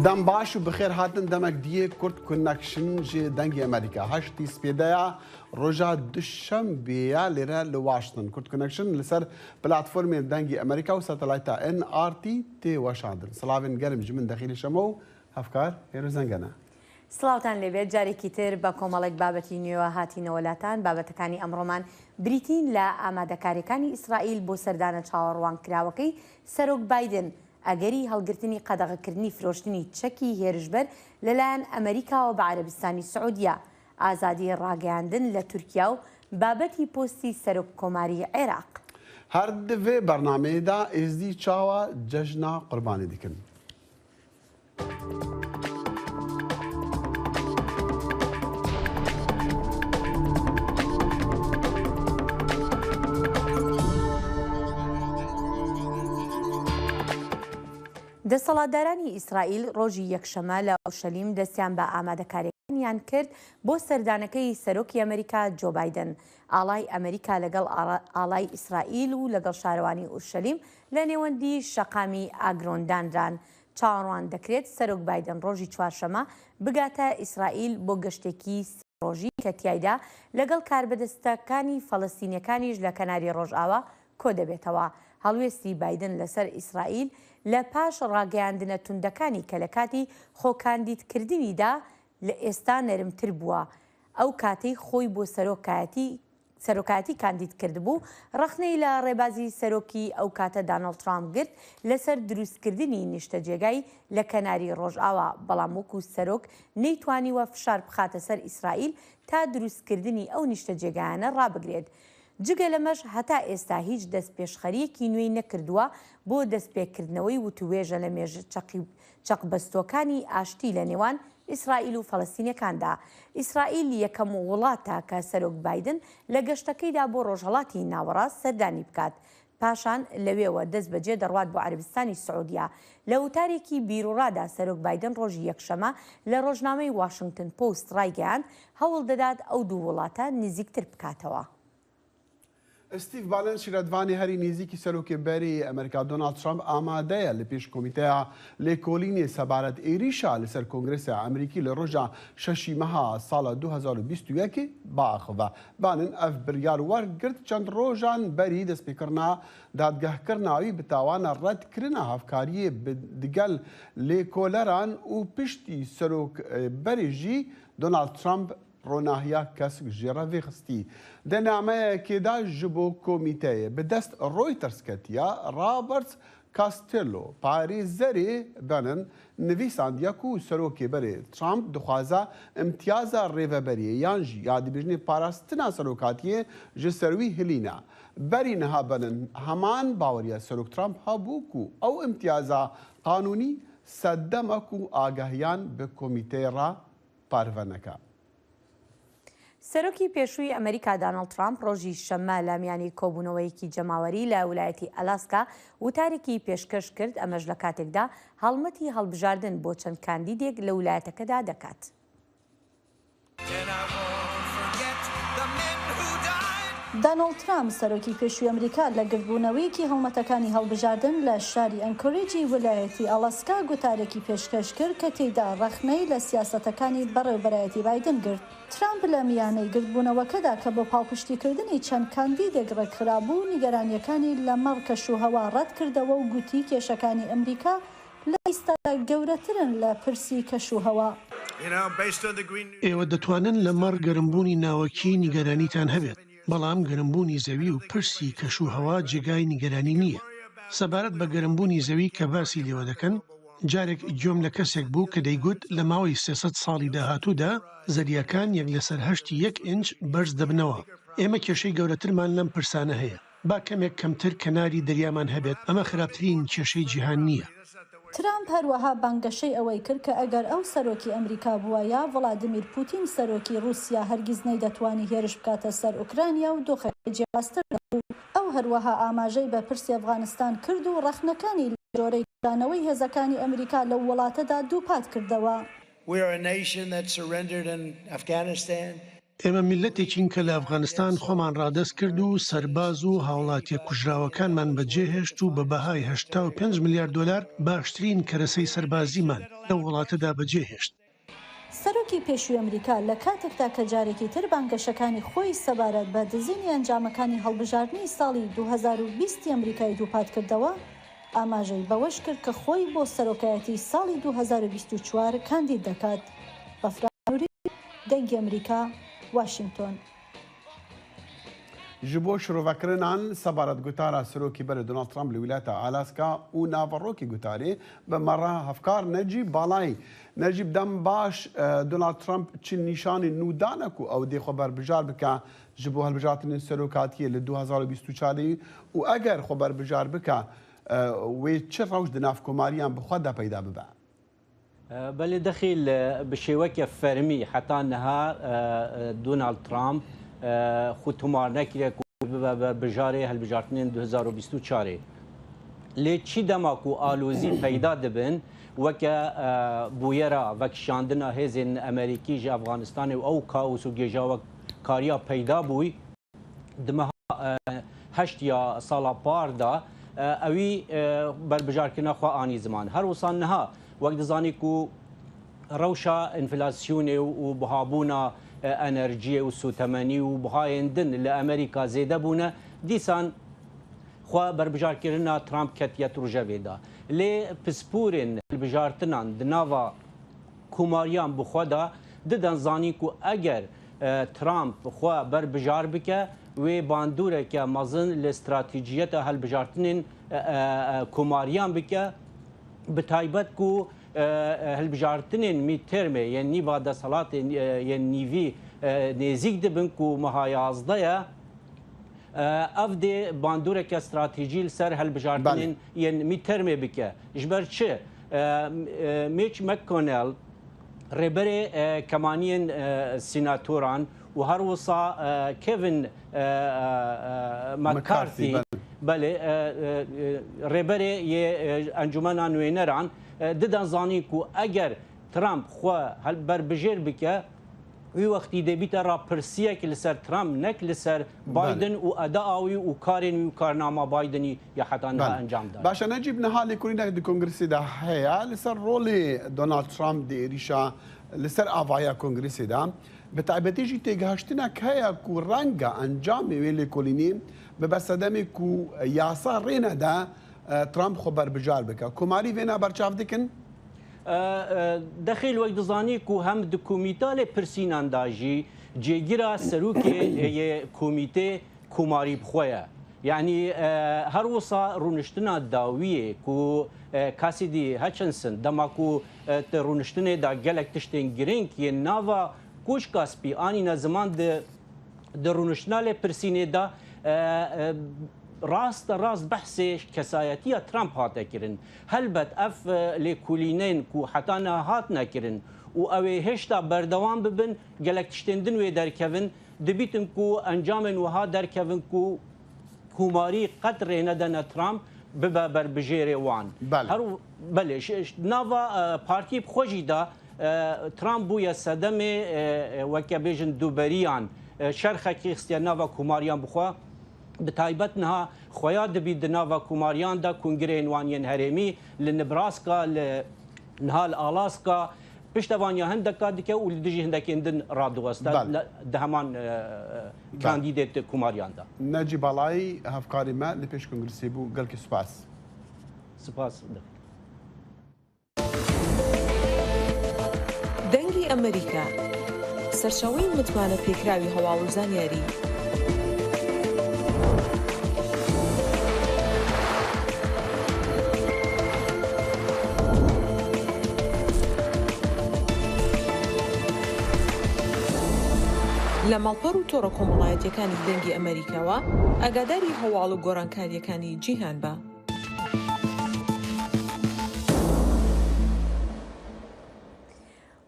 دم باش و بخیر هاتن دمک دیه کرد کنکشن جه دنگی امریکا هشتی سپیدایا روژا دوشنبه لیره لواشنطن کرد کنکشن لسر پلاتفورم دنگی امریکا و ساتلایتا NRT تی واشاندن سلاوین گرم جمن دخیل شمو هفکار هیرو زنگنه سڵاوتان لێبێت جارێکی تر بە کۆمەڵێک بابەتی نوێوە هاتینەوەلاتان بابەتەکانی ئەمڕۆمان بریتین لە ئامادەکاریەکانی ئیسرائیل بۆ سەردانە چاوەڕوانکراوەکەی سەرۆک بایدن ئەگەری هەڵگرتنی قەدەغەکردنی فرۆشتنی چەکی هێرشبەر لەلایەن ئەمریکاوە بە عەرەبستانی سعودیە ئازادی ڕاگەیاندن لە تورکیا و بابەتی پۆستی سەرۆک کۆماری عێراق هەر دوێ بەرنامەیەدا ئێزدی چاوە جەژنا قوربانی دیکن. دەسەڵاتدارانی ئیسرائیل ڕۆژی یەکشەمە لە ئەورشەلیم دەستیان بە ئامادەکاریەکانیان کرد بۆ سەردانەکەی سەرۆکی ئەمریکا جۆ بایدن ئاڵای ئەمریکا لەگەڵ ئاڵای ئیسرائیل و لەگەڵ شارەوانی ئورشەلیم لە نێوەندی شەقامی ئاگرۆندانران چاوەڕوان دەکرێت سەرۆک بایدن ڕۆژی چوارشەمە بگاتە ئیسرائیل بۆ گەشتێکی ڕۆژی کە تیایدا لەگەڵ کاربەدەستەکانی فەڵەستینیەکانیش لە کەناری ڕۆژئاوا کۆ دەبێتەوە هەڵوێستی بایدن لەسەر ئیسرائیل لە پاش ڕاگەیاندنە توندەکانی کە لە کاتی خۆکاندیدکردنیدا لە ئێستا نەرمتر بووە ئەو کاتەی خۆی بۆ سەرۆکایەتی کاندید کردبوو ڕەخنەی لە ڕێبازی سەرۆکی ئەو کاتە دانەڵد ترامپ گرت لەسەر دروستکردنی نیشتەجێگای لە کەناری ڕۆژئاوا بەڵام وەکو سەرۆک نەیتوانیوە فشار بخاتە سەر ئیسرائیل تا دروستکردنی ئەو نیشتەجێگایانە ڕابگرێت جگە لەمەش هەتا ئێستا هیچ دەستپێشخەریەکی نوێی نەکردووە بۆ دەستپێکردنەوەی وتوێژە لە مێژ چەقبەستۆکانی ئاشتی لە نێوان ئیسرائیل و فەڵەستینیەکاندا ئیسرائیل یەکەم وڵاتە کە سەرۆک بایدن لە گەشتەکەیدا بۆ ڕۆژهەڵاتی ناوەڕاست سەردانی بکات پاشان لەوێوە دەست بەجێ دەڕوات بۆ عەرەبستانی سعودیا لە وتارێکی بیرۆڕادا سەرۆک بایدن ڕۆژی یەکشەمە لە ڕۆژنامەی واشنگتن پۆست ڕایگەیاند هەوڵ دەدات ئەو دوو وڵاتە نزیکتر بکاتەوە. ستیف بالن شیردوانی هەری نزیکی سەرۆکێبەری ئەمریکا دۆنالد ترامپ ئامادەیە لە پێش کۆمیتەیە لێکۆڵینی سەبارەت ئێریشا لەسەر کۆنگرێسە ئەمریکی لە ڕۆژە شەشی مەها ساڵە 2021 باخەوە بانن ئەف بریار وەرگرت چەند ڕۆژان بەری دەستپێکردنا دادگەهکردناوی بتاوانە ڕەتکردنە هەفکاریە دگەل لێکۆلەران و پشتی سەرۆکبەرێژی دۆنالد ترامپ ڕۆناهیا کەسک ژێڕەوێ خستی دەنامەیەکێدا ji بۆ کۆمیتەیە بەدەست ڕۆیتەرس کەتیە ڕابرت کاستێلۆ پارێزەرێ بنن نویساندیە و سەرۆکێبەرێ ترامپ دخوازە ئیمتیازە ڕێڤەبەریە یان ژی یادبژنی پاراستنا سەرۆکاتیە ji سەروی هەلینە بەری نەها بنن هەمان باوەریە سەرۆک ترامپ هەبوو و ئەو ئیمتیازە قانونی سەدەمەک و ئاگاهیان بە کۆمیتەی ڕا پارڤەنەکە. سەرۆکی پێشووی ئەمریکا دانەڵد ترامپ ڕۆژی شەممە لە میانی کۆبوونەوەیەکی جەماوەری لە ویلایەتی ئەلاسکا وتارێکی پێشکەش کرد ئەمەش لە کاتێکدا هەڵمەتی هەڵبژاردن بۆ چەند کاندیدێک لە ویلایەتەکەدا دەکات. دانەڵد ترامپ سەرۆکی پێشووی ئەمریکا لە گرتبوونەوەیەکی هەڵمەتەکانی هەڵبژاردن لە شاری ئەنکۆریجی ویلایەتی ئەلاسکا گوتارێکی پێشکەش کرد کە تێیدا ڕەخنەی لە سیاسەتەکانی بەڕێوەبەرایەتی بایدن گرت. ترامپ لە میانەی گرتبوونەوەکەدا کە بۆ پاڵپشتیکردنی چەند کاندیدێک ڕێکخرابوو نیگەرانیەکانی لەمەڕ کەشوهەوا ڕەت کردەوە و گوتی کێشەکانی ئەمریکا لە ئێستا گەورەترن لە پرسی کەشوهەوا. ئێوە دەتوانن لەمەڕ گەرمبوونی ناوەکی نیگەرانیتان هەبێت بەڵام گەرمبوونی زەوی و پرسی کەشوهەوا جێگای نیگەرانی نییە. سەبارەت بە گەرمبوونی زەوی کە باسی لێوە دەکەن جارێک گوێم لە کەسێک بوو کە دەیگوت لە ماوەی 300 ساڵی داهاتوودا زەریاکان یەک لەسەر 1 ئینچ بەرز دەبنەوە. ئێمە کێشەی گەورەترمان لەم پرسانە هەیە با کەمێک کەمتر کەناری دەریامان هەبێت ئەمە خراپترین کێشەی جیهان نییە. ترامپ هەروەها بانگەشەی ئەوەی کرد کە ئەگەر ئەو سەرۆکی ئەمریکا بووایە ڤڵادیمیر پوتین سەرۆکی رووسیا هەرگیز نەیدەتوانی هێرش بکاتە سەر ئوکرانیا و دۆخەکەی جیاوازتر دەبوو. ئەو هەروەها ئاماژەی بە پرسی ئەفغانستان کرد و ڕەخنەکانی لە جۆرەی دانەوەی هێزەکانی ئەمریکا لە وڵاتەدا دووپات کردەوە. ئێمە میلەتێکین کە لە ئەفغانستان خۆمان ڕادەست کرد و سەرباز و هاوڵاتیە کوژراوەکانمان بەجێهێشت و بە بەهای 85 میلیارد دلار باشترین کەرەسەی سەربازیمان لەو وڵاتەدا بەجێهێشت. سەرۆکی پێشووی ئەمریکا لە کاتێکدا کە جارێکی تر بانگەشەکانی خۆی سەبارەت بە دزینی ئەنجامەکانی هەڵبژاردننی ساڵی 2020 ئەمریکای دووپات کردەوە، ئاماژەی بەوەش کرد کە خۆی بۆ سەرۆکایەتی ساڵی 2024 کاندید دەکات. بەفرانووری دەنگی ئەمریکا، واشنگتن. ji bo şirovekirinan sebaret gotara serokî berê Donald Trump li wilata Alaska û naverokê gotarê bi mera hevkar Necîb Balayî. Necîb dem baş Donald Trump çi nîşanê nû dane ku ew dê xwe berbijar bike ji bo hilbijartinên serokatiyê li 2024 û eger xwe berbijar bike wê çi rewş di nav komariyan bi xwe de peyda bibe. بله دخيل بشيوك فرمي حتى انها دونالد ترامب خود تمار نكريك بجاري هالبجارتنين 2024 لي تشي دماكو آلوزي پیدا دبن وكا بويرا وكشاندنا هزين امريكي جي افغانستان او كاوس وجيجاوك كاريا پیدا بوي دمها هشتيا سالا باردا اوي بربجاركنا خوا اني زمان هر وصان نها وقت زانيكو روشا انفلاسيون وبهابونا انرجيه وسوتماني وبهايندن لامريكا زيده بونا ديسان خوا بربجار كرنا ترامب كتيت روجافيدا لي بسبورين البجارتنان دنافا كوماريان بخودا ددن زانيكو اگر ترامب خوا بربجار بك و باندوره که مازن لاستراتيجيه هالبجارتنين كوماريان بك بتایبەت کو هەلبژارتنên میترمê yên nîva desalatê yên nîvî nêzik dibin ku meha 11 ev dê bandoreke stratejî li ser helbijartinên yên mîtermê bike ji ber çi Mitch McConnell rêberê kemaniyên senatoran û her wisa Kevin McCarthy بله رهبری انجمن نوینران ددن زانی کو اگر ترامپ خو هل بربجر بکه وی وقتی دبیت را پرسیه که لسر ترامپ نک لسر بایدن و ادعاوی و کارین و کارنامه بایدنی یا حتی انجام داد. باشه نجیب نهالی کنید در کنگرسی ده هیا لسر رول دونالد ترامپ دیریشا لسر آوایا کنگرسی ده به تعبیتی جی تگهشتنا که هیا کو رنگ انجام ویلی کلینی به بسدمی کو یاسا رینه ده ترامپ خبر بجار بکه کماری وینا برچاف دکن دخیل وقت زانی کو هم د کمیته پرسین انداجی جگیرا سروکی ی کمیته کماری بخویا یعنی هر وصا رونشتنا داویه کو کاسیدی هچنسن دما کو رونشتنه دا گلک تشتین گرینگ ی ناوا کوش کاسپی آنی نزمان د رونشتناله پرسینه دا راست بحث کسایتی ترامپ هات کرن هلبت اف لیکولینین کو حتی نه هات نکرن و اوی هشتا بردوام ببن گلک تشتندن و درکوین دبیتن کو انجامن و ها درکوین کو کوماری قدر ندن ترامپ ببا بر بجیر وان بله ناوا پارتی بخوجی دا ترامپ بویا صدم وکبیجن دوبریان شرخه کی اختیار ناوا کوماریان بخوا بتایبەت نها خویا دبی دناوا کوماریان دا کنگرین وانین هرمی لنبراسکا لنها الالاسکا پشتوانیا هندکا دکه و لدجی هندکیندن رادوستا دهمان کاندیدیت کوماریان دا نجیب بالایی هفکاری ما لپیش کنگرسی بو گلکی سپاس دەنگی ئەمریکا سەرچاوەی متمانە پێکراوی هەواڵ و زانیاری لە ماڵپەڕ و تۆڕە کۆمەڵایەتیەکانی دەنگی ئەمریکاوە ئاگاداری هەواڵ و گۆڕانکاریەکانی جیهان بە.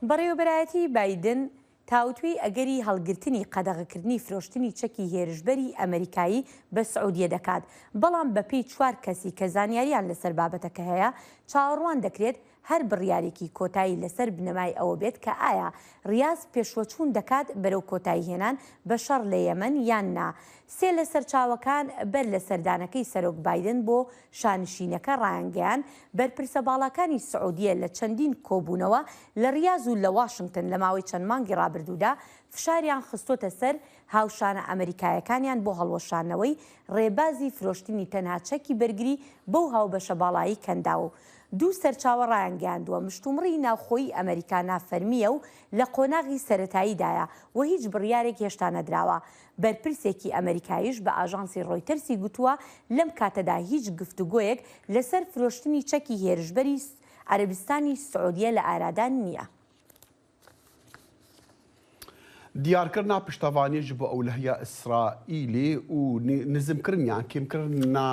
بەڕێوەبەرایەتی بایدن تاوتوی ئەگەری هەڵگرتنی قەدەغەکردنی فرۆشتنی چەکی هێرشبەری ئەمریکایی بە سعودیە دەکات بەڵام بەپێی 4 کەسی کە زانیاریان لەسەر بابەتەکە هەیە چاوەڕوان دەکرێت هەر بڕیارێکی کۆتایی لەسەر بنەمای ئەوە بێت کە ئایا ریاض پێشوەچوون دەکات بەرەو کۆتایی هێنان بە شەڕ لە یەمەن یان نا. سێ لە سەرچاوەکان بەر لە سەردانەکەی سەرۆک بایدن بۆ شانشینەکە ڕایانگەیان بەرپرسە باڵاکانی سعودیە لە چەندین کۆبوونەوە لە ریاض و لە واشنگتن لە ماوەی چەند مانگی ڕابردوودا فشاریان خستۆتە سەر هاوشانە ئەمریکایەکانیان بۆ هەڵوەشانەوەی ڕێبازی فرۆشتنی تەنها چەکی بەرگری بەو هاوبەشە باڵایی کەنداوە. دوو سەرچاوە ڕایانگەیاندووە مشتومڕی ناوخۆی ئەمریکا نافەرمیە و لە قۆناغی سەرەتاییدایە و هیچ بڕیارێک هێشتا نەدراوە. بەرپرسێکی ئەمریکایش بە ئاژانسی ڕۆیتەرسی گوتووە لەم کاتەدا هیچ گفتوگۆیەک لەسەر فرۆشتنی چەکی هێرشبەری عەرەبستانی سعودیە لە ئارادان نییە. دیارکردنا پشتەوانیش بۆ ئەولەهیە ئیسرائیلی و نزمکردنیان کێمکردنا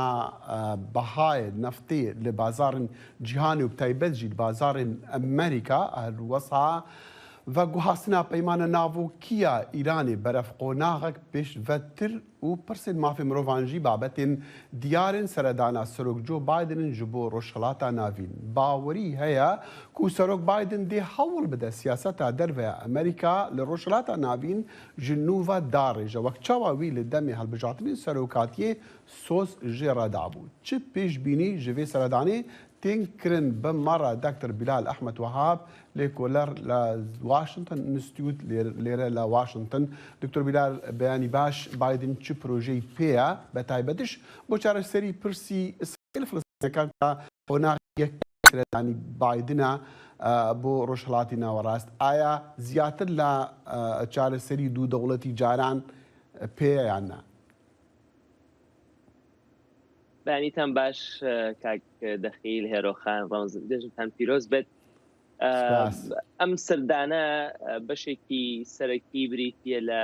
بەهای نەفتێ لە بازارن جیهانی و بتایبەتجی بازارن ئەمریکا هەروەسا و گوهاستنا پەیمانە ناوۆکیە ئیرانی بەرەف قۆناغێک پێشڤەتر و پرسên mafê mirovan jî babetên diyarên seredana Serok Joe Bidenên ji bo Rojhilata navîn. Bawerî heye ku Serok Biden dê hewl bide siyaseta derve Amerîka li Rojhilata navîn ji nûva darêje wek çawa wî li demê hilbijartinên serokatiyê sos jê re dabû. Çi pêşbînî ji vê seredanê tên kirin bi mara Dr. Bilal Ahmed Wahab lêkoler li Washington Institute lêre li Washington. Dr. Bilal beyanî baş Biden çi projeyê pêya betayبetiş bo çareserî pirsî İsraîl Filistînekan qonaqiyek seredanî Bidena bo Rojhilatê Nawerast aya ziyatr la çareserî dû dewletî caran pêya yan na. بەیانیتان باش کاک دەخیل هێرۆخان ڕەمزدەژتان پیرۆز بێت. ئەم سەردانە بەشێکی سەرەکی بریتیە لە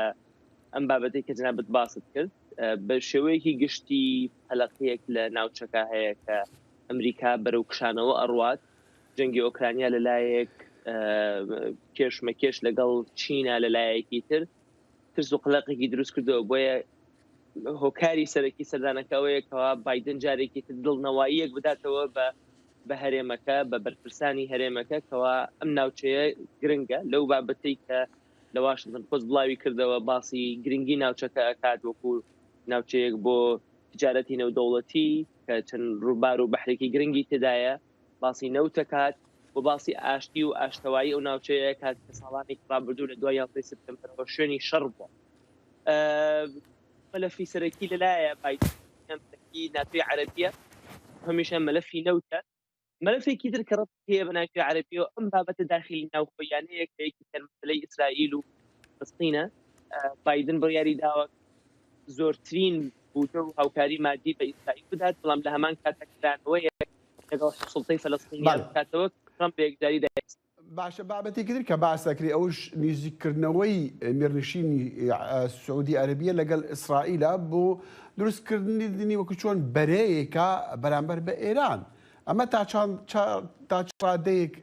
ئەم بابەتەی کە جنابەت باست کرد بە شێوەیەکی گشتی هەلقەیەک لە ناوچەکە هەیە کە ئەمریکا بەرەو کشانەوە ئەڕوات جەنگی ئۆکرانیا لەلایەک کێشمەکێش لەگەڵ چینە لەلایەکی تر ترس و قلەقێکی دروست کردەوە بۆیە هۆکاری سەرەکی سەردانەکەوەیەکەوە بایدن جارێکی تر دڵنەواییەک بداتەوە بە هەرێمەکە بە بەرپرسانی هەرێمەکە کەوا ئەم ناوچەیە گرنگە لەو بابەتەی کە لە واشنگتن پۆست بڵاوی کردەوە باسی گرنگی ناوچەکە ئەکات وەکو ناوچەیەک بۆ تجارەتی نێودەوڵەتی کە چەند ڕووبار و بەحرێکی گرنگی تێدایە باسی نەوتەکات بۆ باسی ئاشتی و ئاشتەوایی ئەو ناوچەیە کات کە ساڵانێکی ڕابردوو لە دوای 11 سپتەمبەرەوە شوێنی شەڕ بووە. ملفی سەرەکی لەلایە بایدنی ناتوی عەرەبیە هەمیشە ملفی نەوتە ملفێکی تر کە ڕەت هەیە بە ناتوی عەرەبیەوە ئەم بابەتە داخلی ناوخۆیانەیە کە یەکی مەسەلەی ئیسرائیل و فلستینە بایدن بڕیاری داوە زۆرترین بودجە و هاوکاری مادی بە ئیسرائیل بدات بەڵام لە هەمان کاتەکدانەوەیە لەگەڵ سوڵتەی فەلەستینیان کاتەوە ترامپ بەیەکداری دایست. باشە بابەتێکی تر کە باسەکری ئەوش نزیکردنەوەی میرنشینی سعودی عەرەبیە لەگەڵ ئیسرائیلە بۆ دروستکردنی وەکو چۆن بەرەیەکە بەرامبەر بە ئێران. ئەمە تا ڕادەیەک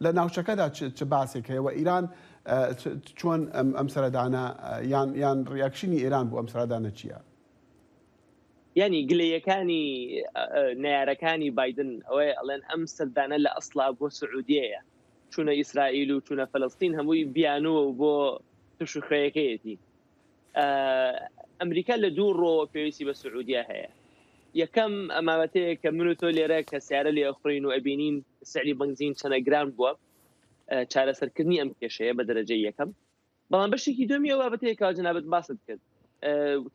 لە ناوچەکەدا چ باسێک هەیە و ئیران چۆن ئەم سەردانە یان ڕیاکشنی ئێران بۆ ئەم سەردانە چییە؟ یعنی گلەیەکانی نارەکانی بایدن ئەوەیە ئەڵێن ئەم سەردانە لە ئەسڵا بۆ سعودیەیە چونە ئیسرائیل و چونە فەلەستین هەمووی بیانوە و بۆ توشخەیەکەیەتی. ئەمریکا لە دوو ڕۆ پێویستی بە سعودیە هەیە. یەکەم ئەماوەتەیە کە من و تۆ لێرە کە سیارە لێ ئەخڕین و ئەبینین سعری بنزین چەنە گران بووە چارەسەرکردنی ئەم کێشەیە بە دەرەجەی یەکەم. بەڵام بەشێکی دومی ئەو بابەتەیە کە جەنابەت باست کرد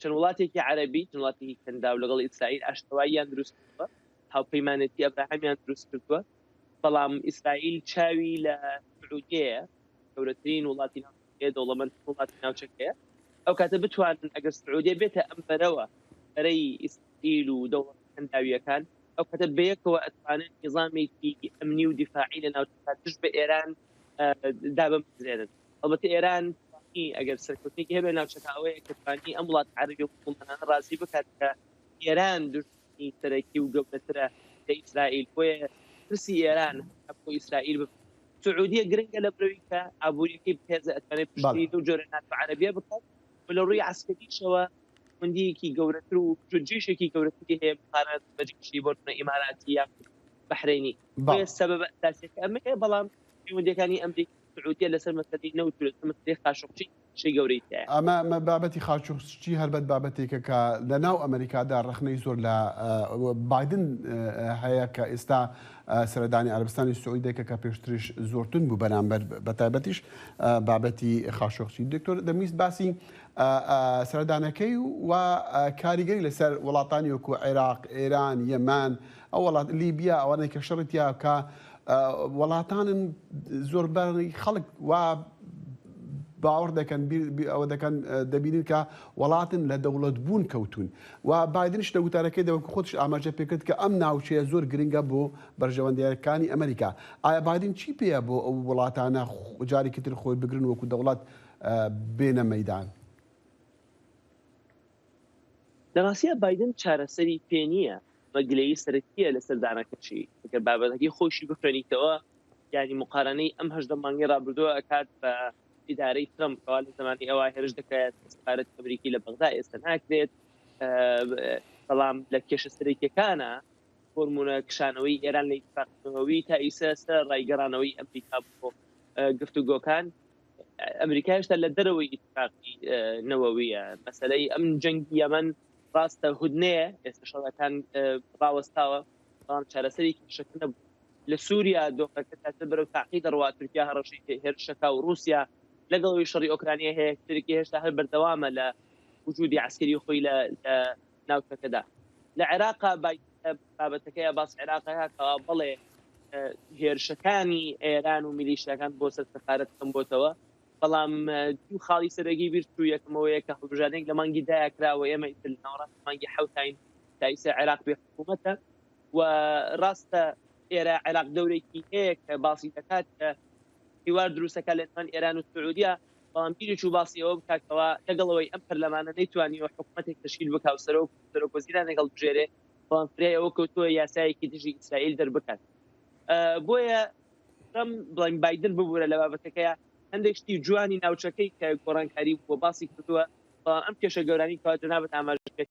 چەند وڵاتێکی عەرەبی چەند وڵاتێکی کەندا و لەگەڵ ئیسرائیل ئاشتەواییان دروست کردووە هاوپەیمانەتی ئەبراهەمیان دروست کردووە بەڵام ئیسرائیل چاوی لە سعودیەیە گەورەترین وڵاتی ناوچەکەیە دەوڵەمەند وڵاتی ناوچەکەیە ئەو کاتە بتوانن ئەگەر سعودیە بێتە ئەم بەرەوە بەرەی ئیسرائیل و دەوڵەت کەنداویەکان ئەو کاتە بەیەکەوە ئەتوانن نظامێکی ئەمنی و دیفاعی لە ناوچەکە تش بە ئێران دابەمزرێنن. ئەلبەتە ئێران ئەگەر سەرکەوتێکی هەبێ ناوچەکە ئەوەیە کە توانی ئەم وڵات عەرەبی و قوڵمانانە ڕازی بکات کە ئێران دوژمنی سەرەکی و گەورەترە لە ئیسرائیل بۆیە پرسی ئێران بۆ ئیسرائیل سعودیە گرنگە لە برەوەی کە ئابوووریەکەی بهێزە ئەتوانێت پشتی و جۆرە ناتو عەرەبیە بکات و لە ڕووی عەسکەریشەوە هەندێکی گەورەتر و جێشێکی گەورەتری هەیە مقارنەت بە جێشی بۆ ئیماراتی یا بحريني السبب الاساسي امريكا بلام پەیوەندیەکانی ئەمریکا سعودیە لەسەر مەسەلەی نەوت و لەسەر مەسەلەی خاشقچی شەی گەورەیە. ئەمە بابەتی خاشقچی هەربەت بابەتێکە کە لە ناو ئەمریکادا ڕخنەی زۆر لە بایدن هەیە کە ئێستا سەردانی عەربستانی سعودیەکە کە پێشتریش زۆرتون بوو بەرامبەر بەتایبەتیش بابەتی خاشقچی. دکتۆر دەمویست باسی سەردانەکەی و کاریگەری لەسەر وڵاتانی وەکو عێراق، ئێران، یەمان، ئەو وڵات لیبیا ئەوانەی کە شەڕێتیا کە وڵاتانن زۆربەی خەڵک وا باوەڕ دەکەن ئەوە دەکەن دەبینین کە وڵاتن لە دەوڵەت بوون کەوتون و بایدنش لە وتارەکەی دەوەکو خۆتش ئاماژە پێکرد کە ئەم ناوچەیە زۆر گرنگە بۆ بەرژەوەندیەکانی ئەمریکا. ئایا بایدن چی پێیە بۆ ئەو وڵاتانە جارێکی تر خۆی بگرن وەکو دەوڵەت بێنە مەیدان؟ دەڕاستیە بایدن چارەسەری پێ نییە مەگلەی سەرەکیە لە سەردانەکەشی ئەگەر بابەتەکەی خۆشی بخوێنیتەوە یعنی مقارنەی ئەم هەژدە مانگی ڕابردووە ئەکات بە ئیدارەی ترەمپەوە لە زمانی ئەوە هێرش دەکرێت سەفارەت ئەمریکی لە بەغدا ئێستا ناکرێت بەڵام لە کێشە سەرەکیەکانە فۆرمونە کشانەوەی ئێران لە ئیتفاقەوەی تا ئیسا سەر ڕایگەڕانەوەی ئەمریکا بۆ گفتوگۆکان ئەمریکا هێشتا لە دەرەوەی ئیتفاقی نەوەویە مەسەلەی ئەم جەنگی یەمەن ڕاستە هودنەیە ئێستا شەڕەکان ڕاوەستاوە بەڵام چارەسەری کێشەکە نەبوو. لە سووریا دۆخەکە تاتە بەرەو تاقی دەڕوا تورکیا هەڕەشی هێرشەکە و رووسیا لەگەڵەوەی شەڕی ئۆکرانیا هەیە ترکی هێشتا هەر بەردەوامە لە وجودی عسکەری خۆی لە ناوچەکەدا. لە عێراقا بابەتەکەیە باس عێراقەیە کە بەڵێ هێرشەکانی ئێران و میلیشیاکان بۆ سەر سەفارەت کەم بۆتەوە بەڵام دوو خاڵی سەرەکی بیرچوو یەکەمەوەیە کە هەڵبژارنێک لە مانگی دایەکراوە ئێمە لە ناوەڕاست مانگی حەوتین تا ئیسا عێراق بێ حکوومەتە و ڕاستە ئێرە عێراق دەورێکی هەیە کە باسی دەکات کە هیوار دروستەکە لە نێوان ئێران و سعودیا بەڵام بیرێکی و باسی ئەوە بکاتەوە لەگەڵەوەی ئەم پەرلەمانە نەیتوانیوە حکوومەتێک تەشکیل بکات و سەرۆکوەزیران لەگەڵ بژێرێ بەڵام فرای ئەوە کەوتووە یاسایەکی دژی ئیسرائیل دەربکات. بۆیە ترەمپ بڵین بایدن ببوورە لە بابەتەکەیە هەندێک شتی جوانی ناوچەکەی کە گۆڕانکاری بۆ باسی کردووە بەڵام ئەم کێشە گەورانی کەواتە نابێت ئاماژەکەی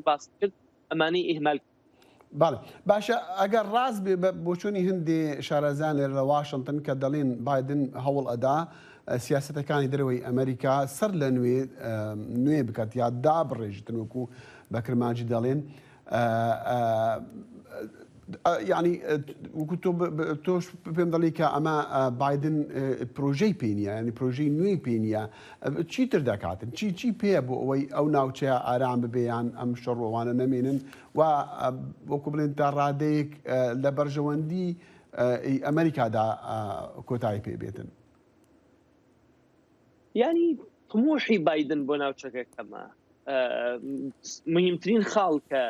باسی کرد ئەمانەی ئیهمال. باڵێ باشە ئەگەر ڕاست بێ بۆ چوونی هەندێ شارەزان لێرە لە واشنگتن کە دەڵێن بایدن هەوڵ ئەدا سیاسەتەکانی دەرەوەی ئەمریکا سەر لە نوێ بکات یا دابڕێژتن وەکو بەکرمانجی دەڵێن یعنی وەکو تۆش پێم دەڵی کە ئەمە بایدن پرۆژەی پێنیە ینی پرۆژەی نوێی پێنیە چی تر دەکاتن چی پێە بۆ ئەوەی ئەو ناوچەیە ئارام ببێیان ئەم شەڕۆوانە نەمێنن و وەکو بڵێن تا ڕادەیەک لە بەرژەوەندی ئەمریکادا کۆتایی پێ بێتن. ینی طموحی بایدن بۆ ناوچەکە کەمە مهمترین خاڵ کە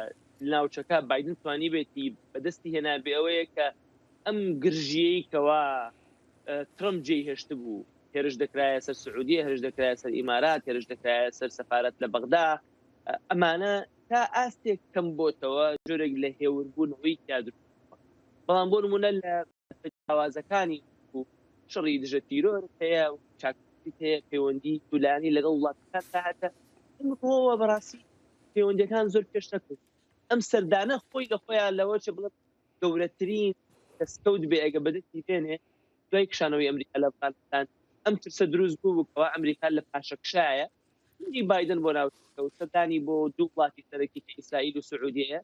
ناوچەکە بایدن توانی بێتی بەدەستی هێنا بێ ئەوەیە کە ئەم گرژیەی کەوا ترەمپ جێی هێشت بوو هێرش دەکرایە سەر سعودیە هێرش دەکرایە سەر ئیمارات هێرش دەکرایە سەر سەفارەت لە بەغدا ئەمانە تا ئاستێک کەم بۆتەوە جۆرێک لە هێوربوونەوەی یادرو بەڵام بۆ نمونە لە هاوازەکانی و شەڕی دژە تیرۆر هەیە و چاکتی هەیە پەیوەندی توولانی لەگەڵ وڵاتەکان تاهاتە ئەمەوە بەڕاستی پەیوەندیەکان زۆر پێش نەکرد. ئەم سەردانە خۆی لە خۆیان لەوە چ بڵێت گەورەترین دەستکەوت بێ ئەگە بەدەستی پێنێ دوای کشانەوەی ئەمریکا لە ئەفغانستان ئەم ترسە دروست بوو بکەوە ئەمریکا لە پاشەکشایە هەندی بایدن بۆ ناوچەکە و سەردانی بۆ دوو وڵاتی سەرەکی کە ئیسرائیل و سعودیەیە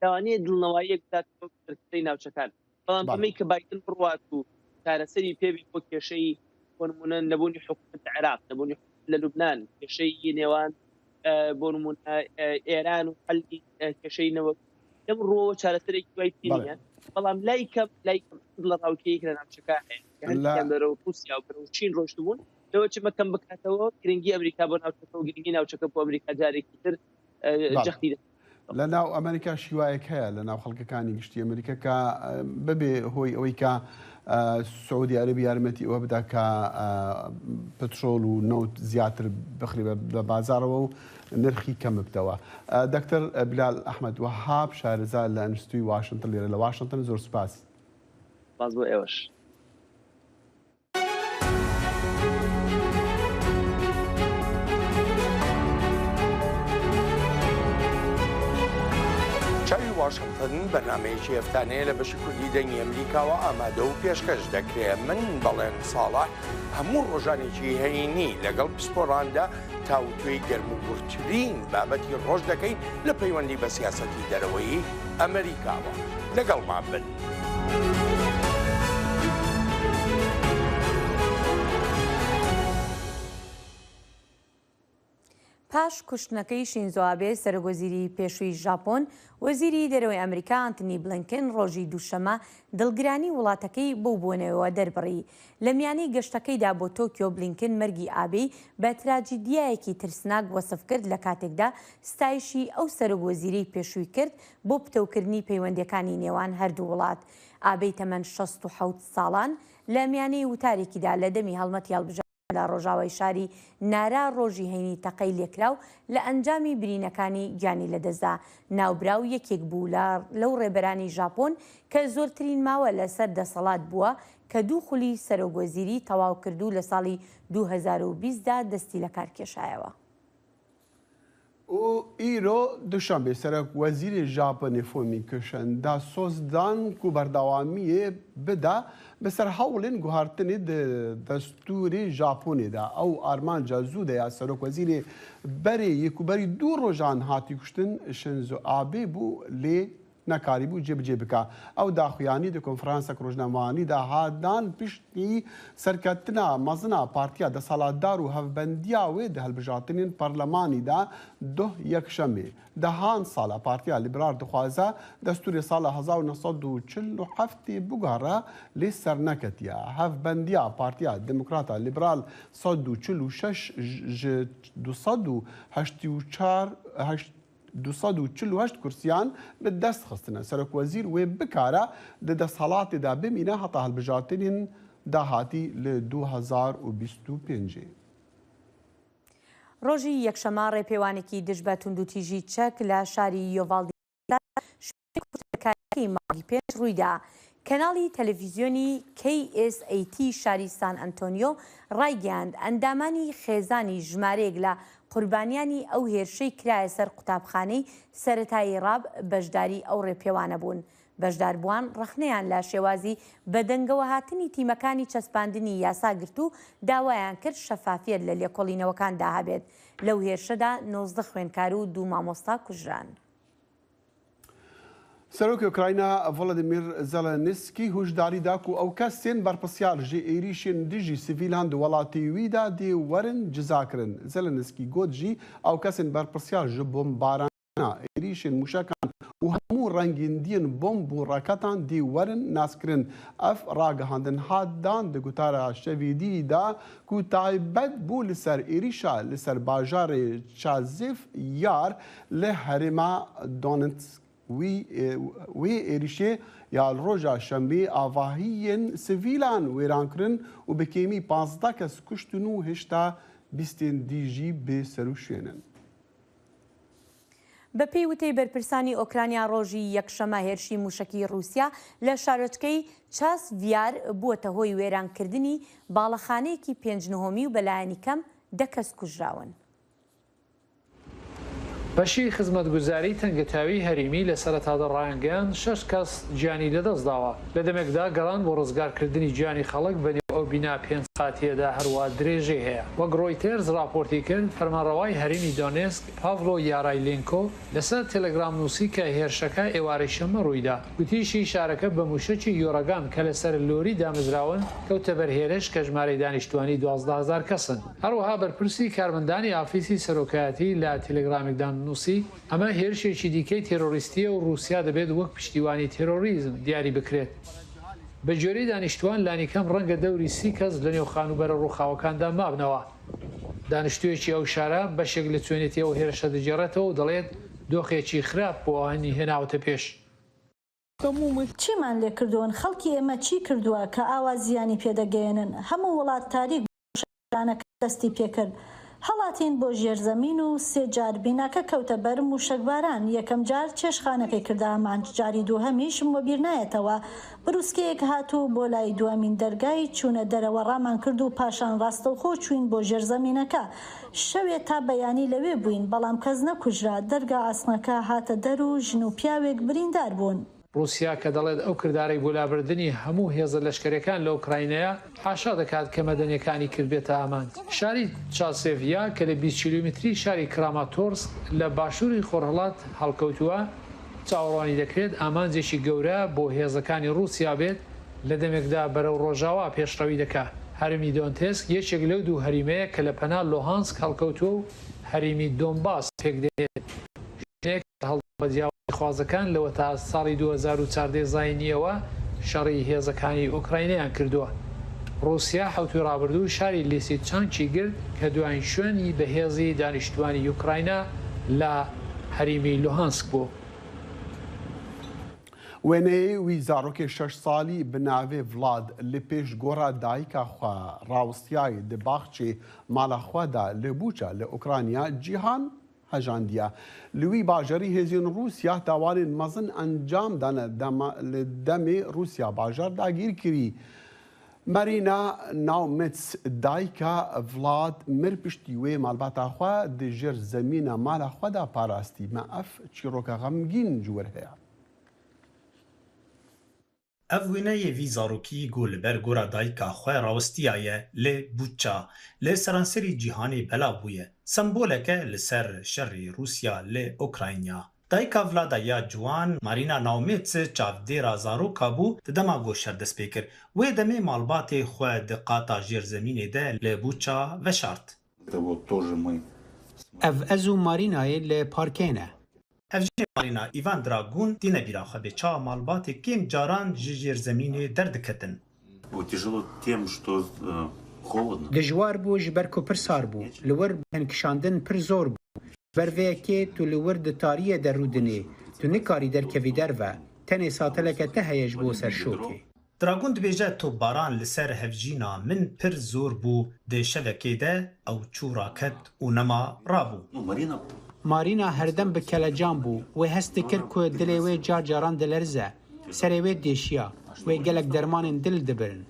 داوانەیە دڵنەوەیەک بدات بۆ سەرکردەی ناوچەکان بەڵام ئەمەی کە بایدن بڕوات و چارەسەری پێوی بۆ کێشەی بۆ نمونە نەبوونی حکومەت عێراق نەبوونی لە لوبنان کێشەی نێوان بۆ نمونە ئێران و حەلی کێشەینەوە لەم ڕۆوە چارەسەرێکی دوای پێنیە بەڵام لایکەم لە ڕاوکەیەک لە ناوچەکە هەیە بەرەو رووسیا و بەرەو چین ڕۆشتبوون لەوە چ مەکەم بکاتەوە گرنگی ئەمریکا بۆ ناوچەکە و گرنگی ناوچەکە بۆ ئەمریکا جارێکی تر جەختی لە ناو ئەمریکا شیوایەک هەیە لە ناو خەڵکەکانی گشتی ئەمریکا کە ببێ هۆی ئەوەی کە سعودی عەرەبی یارمەتی ئەوە بدا کە پترۆل و نەوت زیاتر بخری بە بازارەوە و نرخی کەم ببتەوە. دکتۆر بلال ئەحمەد وەهاب شارەزا لە ئەنستوی واشنگتن لێرە لە واشنگتن زۆر سوپاس. باز بۆ ئێوەش. واشنطن بەرنامەیەکی هەفتانەیە لە بەشی کوردی دەنگی ئەمریکاوە ئامادە و پێشکەش دەکرێت. من بەڵێن ساڵح هەموو ڕۆژانێکی هەینی لەگەڵ پسپۆڕاندا تاوتوێی گەرموگورترین بابەتی ڕۆژ دەکەین لە پەیوەندی بە سیاسەتی دەرەوەی ئەمریکاوە. لەگەڵمان بن. پاش کوشتنەکەی شینزۆ ئابێ سەرۆکوەزیری پێشووی ژاپۆن، وەزیری دەرەوەی ئەمریکا ئەنتنی بلینکن ڕۆژی دووشەمە دڵگرانی وڵاتەکەی بۆ بوونەوەیەوە دەربڕی. لە میانەی گەشتەکەیدا بۆ تۆکیۆ بلینکن مەرگی ئابێی بە تراجیدیایەکی ترسناک وەسف کرد لە کاتێکدا ستایشی ئەو سەرۆکوەزیرەی پێشووی کرد بۆ پتەوکردنی پەیوەندیەکانی نێوان هەردوو وڵات. ئابێی تەمەن 67 ساڵان لە میانەی وتارێکیدا لە دەمی هەڵمەتی هەڵبژار لە ڕۆژاوای شاری نارا ڕۆژی هەینی تەقەی لێکراو لە ئەنجامی برینەکانی گیانی لەدەستدا. ناوبراو یەکێک بوو لەو ڕێبەرانی ژاپۆن کە زۆرترین ماوە لەسەر دەسەڵات بووە کە دوو خولی سەرۆکوەزیری تەواو کردو لە ساڵی 2020دا دەستی لە کار کێشایەوە. و ئیرۆ دوشەمبێ سەرۆکوەزیری ژاپۆنی فۆمی کشندا سۆزدان و بەردەوامیە بدا بەسەر هەوڵین گوهارتنی دەستوری ژاپۆنێدا. ئەو ئارمانجا زوودەیە سەرۆکوەزیری بەرێ یەکوبەری دوو ڕۆژان هاتی کوشتن شینزۆ ئابێ بوو لێ نەکاری بوو جێبجێ بکە. ئەو داخوایانی دە کۆنفرانسە ڕۆژنامەوانیدا هادان پشتی سەرکەتنا مەزنا پارتیا دەسەڵاتدار و هەفبەندیا وێ دە هەڵبژارتنین پەرلەمانیدا دۆ یەکشەمێ. دەهان ساڵە پارتیا لیبرال دخوازە دەستوری ساڵە 1947 بگەڕە لێ سەر نەکەتیە. هەفبەندیا پارتیا دموکراتە لیبرال 248 کورسیان بە دەست خستنە. سەرۆکوەزیر وێ بکارە لە دەسەڵاتێدا بمینە هەتا هەڵبژارتنین داهاتی لە 2025. ڕۆژی یەکشەمە ڕێپێوانێکی دژ بە توندوتیژی چەک لە شاری یۆڤالدیدا شوێنی ماڵی پێش ڕوویدا. کەناڵی تەلەڤیزیۆنی KSAT شاری سان ئەنتۆنیۆ ڕایگەیاند ئەندامانی خێزانی ژمارەیەک لە قوربانیانی ئەو هێرشەی کرایە سەر قوتابخانەی سەرەتایی ڕاب بەشداری ئەو ڕێپێوانە بوون. بەشداربووان ڕخنەیان لە شێوازی بەدەنگەوە هاتنی تیمەکانی چەسپاندنی یاساگرت و داوایان کرد شەفافیت لە لێکۆڵینەوەکاندا هەبێت. لەو هێرشەدا 19 خوێندکار و 2 مامۆستا کوژران. سەرۆکی ئوکراینە ڤڵۆدیمیر زەلەنسکی هۆشداری دا و ئەو کەسێن بەرپرسیار ژێ ئێریشên dijî سڤیلان di welatê wî de dê werin cizakirin. Zelenskî got jî ew kesên berpirsiyar ji bombarana êrişên mûşekan û hemû rengîndiyên bomb û raketan dê werin naskirin. Ev ragihandin hat dan di gotara şevîdî da ku taybet bû li ser êrişa li ser bajarê Chazêv Yar li herêma Donetsk. Wê êrişê ya roja şembê avahiyên sivîlan wêran kirin û bi kêmî 15 kes kuştin û hêşta 20 dî jî bê serûşênin. بە پێی وتەی بەرپرسانی ئۆکرانیا ڕۆژی یەکشەمە هێرشی موشکی رووسیا لە شارۆچکەی چاسڤیار بووەتە هۆی وێرانکردنی باڵەخانەیەکی پێنجنهۆمی و بەلایەنی کەم 10 کەس کوژراون. بەشی خزمەتگوزاری تەنگەتاوی هەرێمی لە سەرەتادا ڕایانگەیان 6 کەس گیانی لەدەستداوە. لە دەمێکدا گەڕان بۆ ڕزگارکردنی گیانی خەڵک بەنێو ئەو بینا 5 قاتیەدا هەروە درێژێ هەیە. وەک ڕۆیتێرز راپۆرتی کرد فەرمانڕەوای هەرێمی دۆنێسک پاڤلۆ یارایلێنکۆ لەسەر تەلەگرام نووسی کە هێرشەکە ئێوارەی شەمە ڕوویدا. گوتیشی شارەکە بە موشەکی یۆرەگان کە لەسەر لۆری دامەزراون کەوتە بەرهێرش کە ژمارەی دانیشتوانی 12,000 کەسن. هەروەها بەرپرسی کارمەندانی ئافیسی سەرۆکایەتی لە تەلەگرامێکدا نووسی ئەمە هێرشێکی دیکەی تێرۆریستیە و رووسیا دەبێت وەک پشتیوانی تێرۆریزم دیاری بکرێت. بە جۆرەی دانیشتوان لانیکەم ڕەنگە دەوری 30 کەس لە نێو خانوبەرە ڕووخاوەکاندا مابنەوە. دانیشتوویەکی ئەو شارە بەشێک لە توێنێتی ئەو هێرشە دەجێڕێتەوە و دەڵێت دۆخێکی خراپ بۆ ئەوانی هێناوەتە پێش. چیمان لێ کردوون خەڵکی ئێمە چی کردووە کە ئاوا زیانی پێدەگەێنن؟ هەموو وڵات تاریک شانەکە دەستی پێکرد. هەڵاتین بۆ ژێرزەمین و سێجار بیناکە کەوتە بەر موشکباران یەکەم جار چێشخانەکەی کردا مانچ جاری دووهەمیش وەبیر نایەتەوە بروسکەیەک هاتوو بۆ لای دوامین دەرگای چوونە دەرەوە ڕامان کرد و پاشان ڕاستەوخۆ چوین بۆ ژێرزەمینەکە شەوێت تا بەیانی لەوێ بووین بەڵام کەس نەکوژرا دەرگا ئاسنەکە هاتە دەر و ژن و پیاوێک بریندار بوون. رووسیا کە دەڵێت ئەو کردارەی بۆ لابردننی هەموو هێزە لەشکرەکان لە ئوکراینەیە حاشا دەکات کە مەدەنیەکانی کردبێتە ئامانج. شاری چاسێڤیا کە لە 20 کیلومتری شاری کراماتۆرسک لە باشووری خۆرهڵات هەڵکەوتووە چاوەڕوانی دەکرێت ئامانجێکی گەورە بۆ هێزەکانی رووسیا بێت لە دەمێکدا بەرەو ڕۆژاوا پێشڕەوی دەکات. هەرمی دۆنتسک یەکێک لەو دوو هەریمەیە کە لە پەنا لۆهانسک هەڵکەوتووە و هەریمی دۆنباس پێک دێت. بەجیاوازی خوازەکان لەوە تا ساڵی 2014 زاینیەوە شەڕی هێزەکانی ئوکراینەیان کردووە. رووسیا حوتی ڕابردوو شاری لیسیچانکی گرت کە دوایین شوێنی بەهێزی دانیشتوانی یوکراینە لە هەریمی لوهانسک بوو. وێنەیە وی زارۆکێ 6 ساڵی بناوێ ڤڵاد لە پێش گۆڕا دایکەخوا ڕاوستیای دباخچێ ماڵەخوادا لە بوچە لە ئوکرانیا جیهان هەژاندیە. لوی باژەری هێزیون رووسیا داوانên mezin ئەنجام دانە لە دەمێ رووسیا باژار داگیر کردی. مەرینا ناومێتس دایکە ڤڵاد مر پشتی وێ ماڵباتاخوا دژێر زەمینە ماڵەخوادا پاراستی مە ئەف چیرۆکە غەمگین جوور هەیە. Ev wêneyê vî zarokî got li ber gora dayika xwe rawistiyaye lê Buça lê seranserî cîhanê belav bûye. Semboleke li ser şerê Rûsya lê Ukrayna. Dayika Vlada ya ciwan Marina Naumêts çavdêra zaroka bû di dema goşer dest pê kir. Wê demê malbatê xwe di qata jêrzemînê de li Buça veşart. Ev ez û Marînayê li parkê ne. Ev jî Marina Ivan Dragun tîne bîra xwe bê çawa malbatê kêm caran ji jêrzemînê derdiketin. Dijwar bû ji ber ku pir sar bû. Li wir henkişandin pir zor bû. Ber vêyekê tu li wir di tariyê de rûdinê. Tu nikarî derkevî derve. Tenê sateleke te heye ji bo ser şokê. Dragun dibêje topbaran li ser hevjîna min pir zor bû dê şevekê de ew çû raket û nema rabû. Marîna herdem bi kelecan bû. Wê hest dikir ku dilê wê car caran dilerze. Serê wê deşiya. Wê gelek dermanên dil dibirin.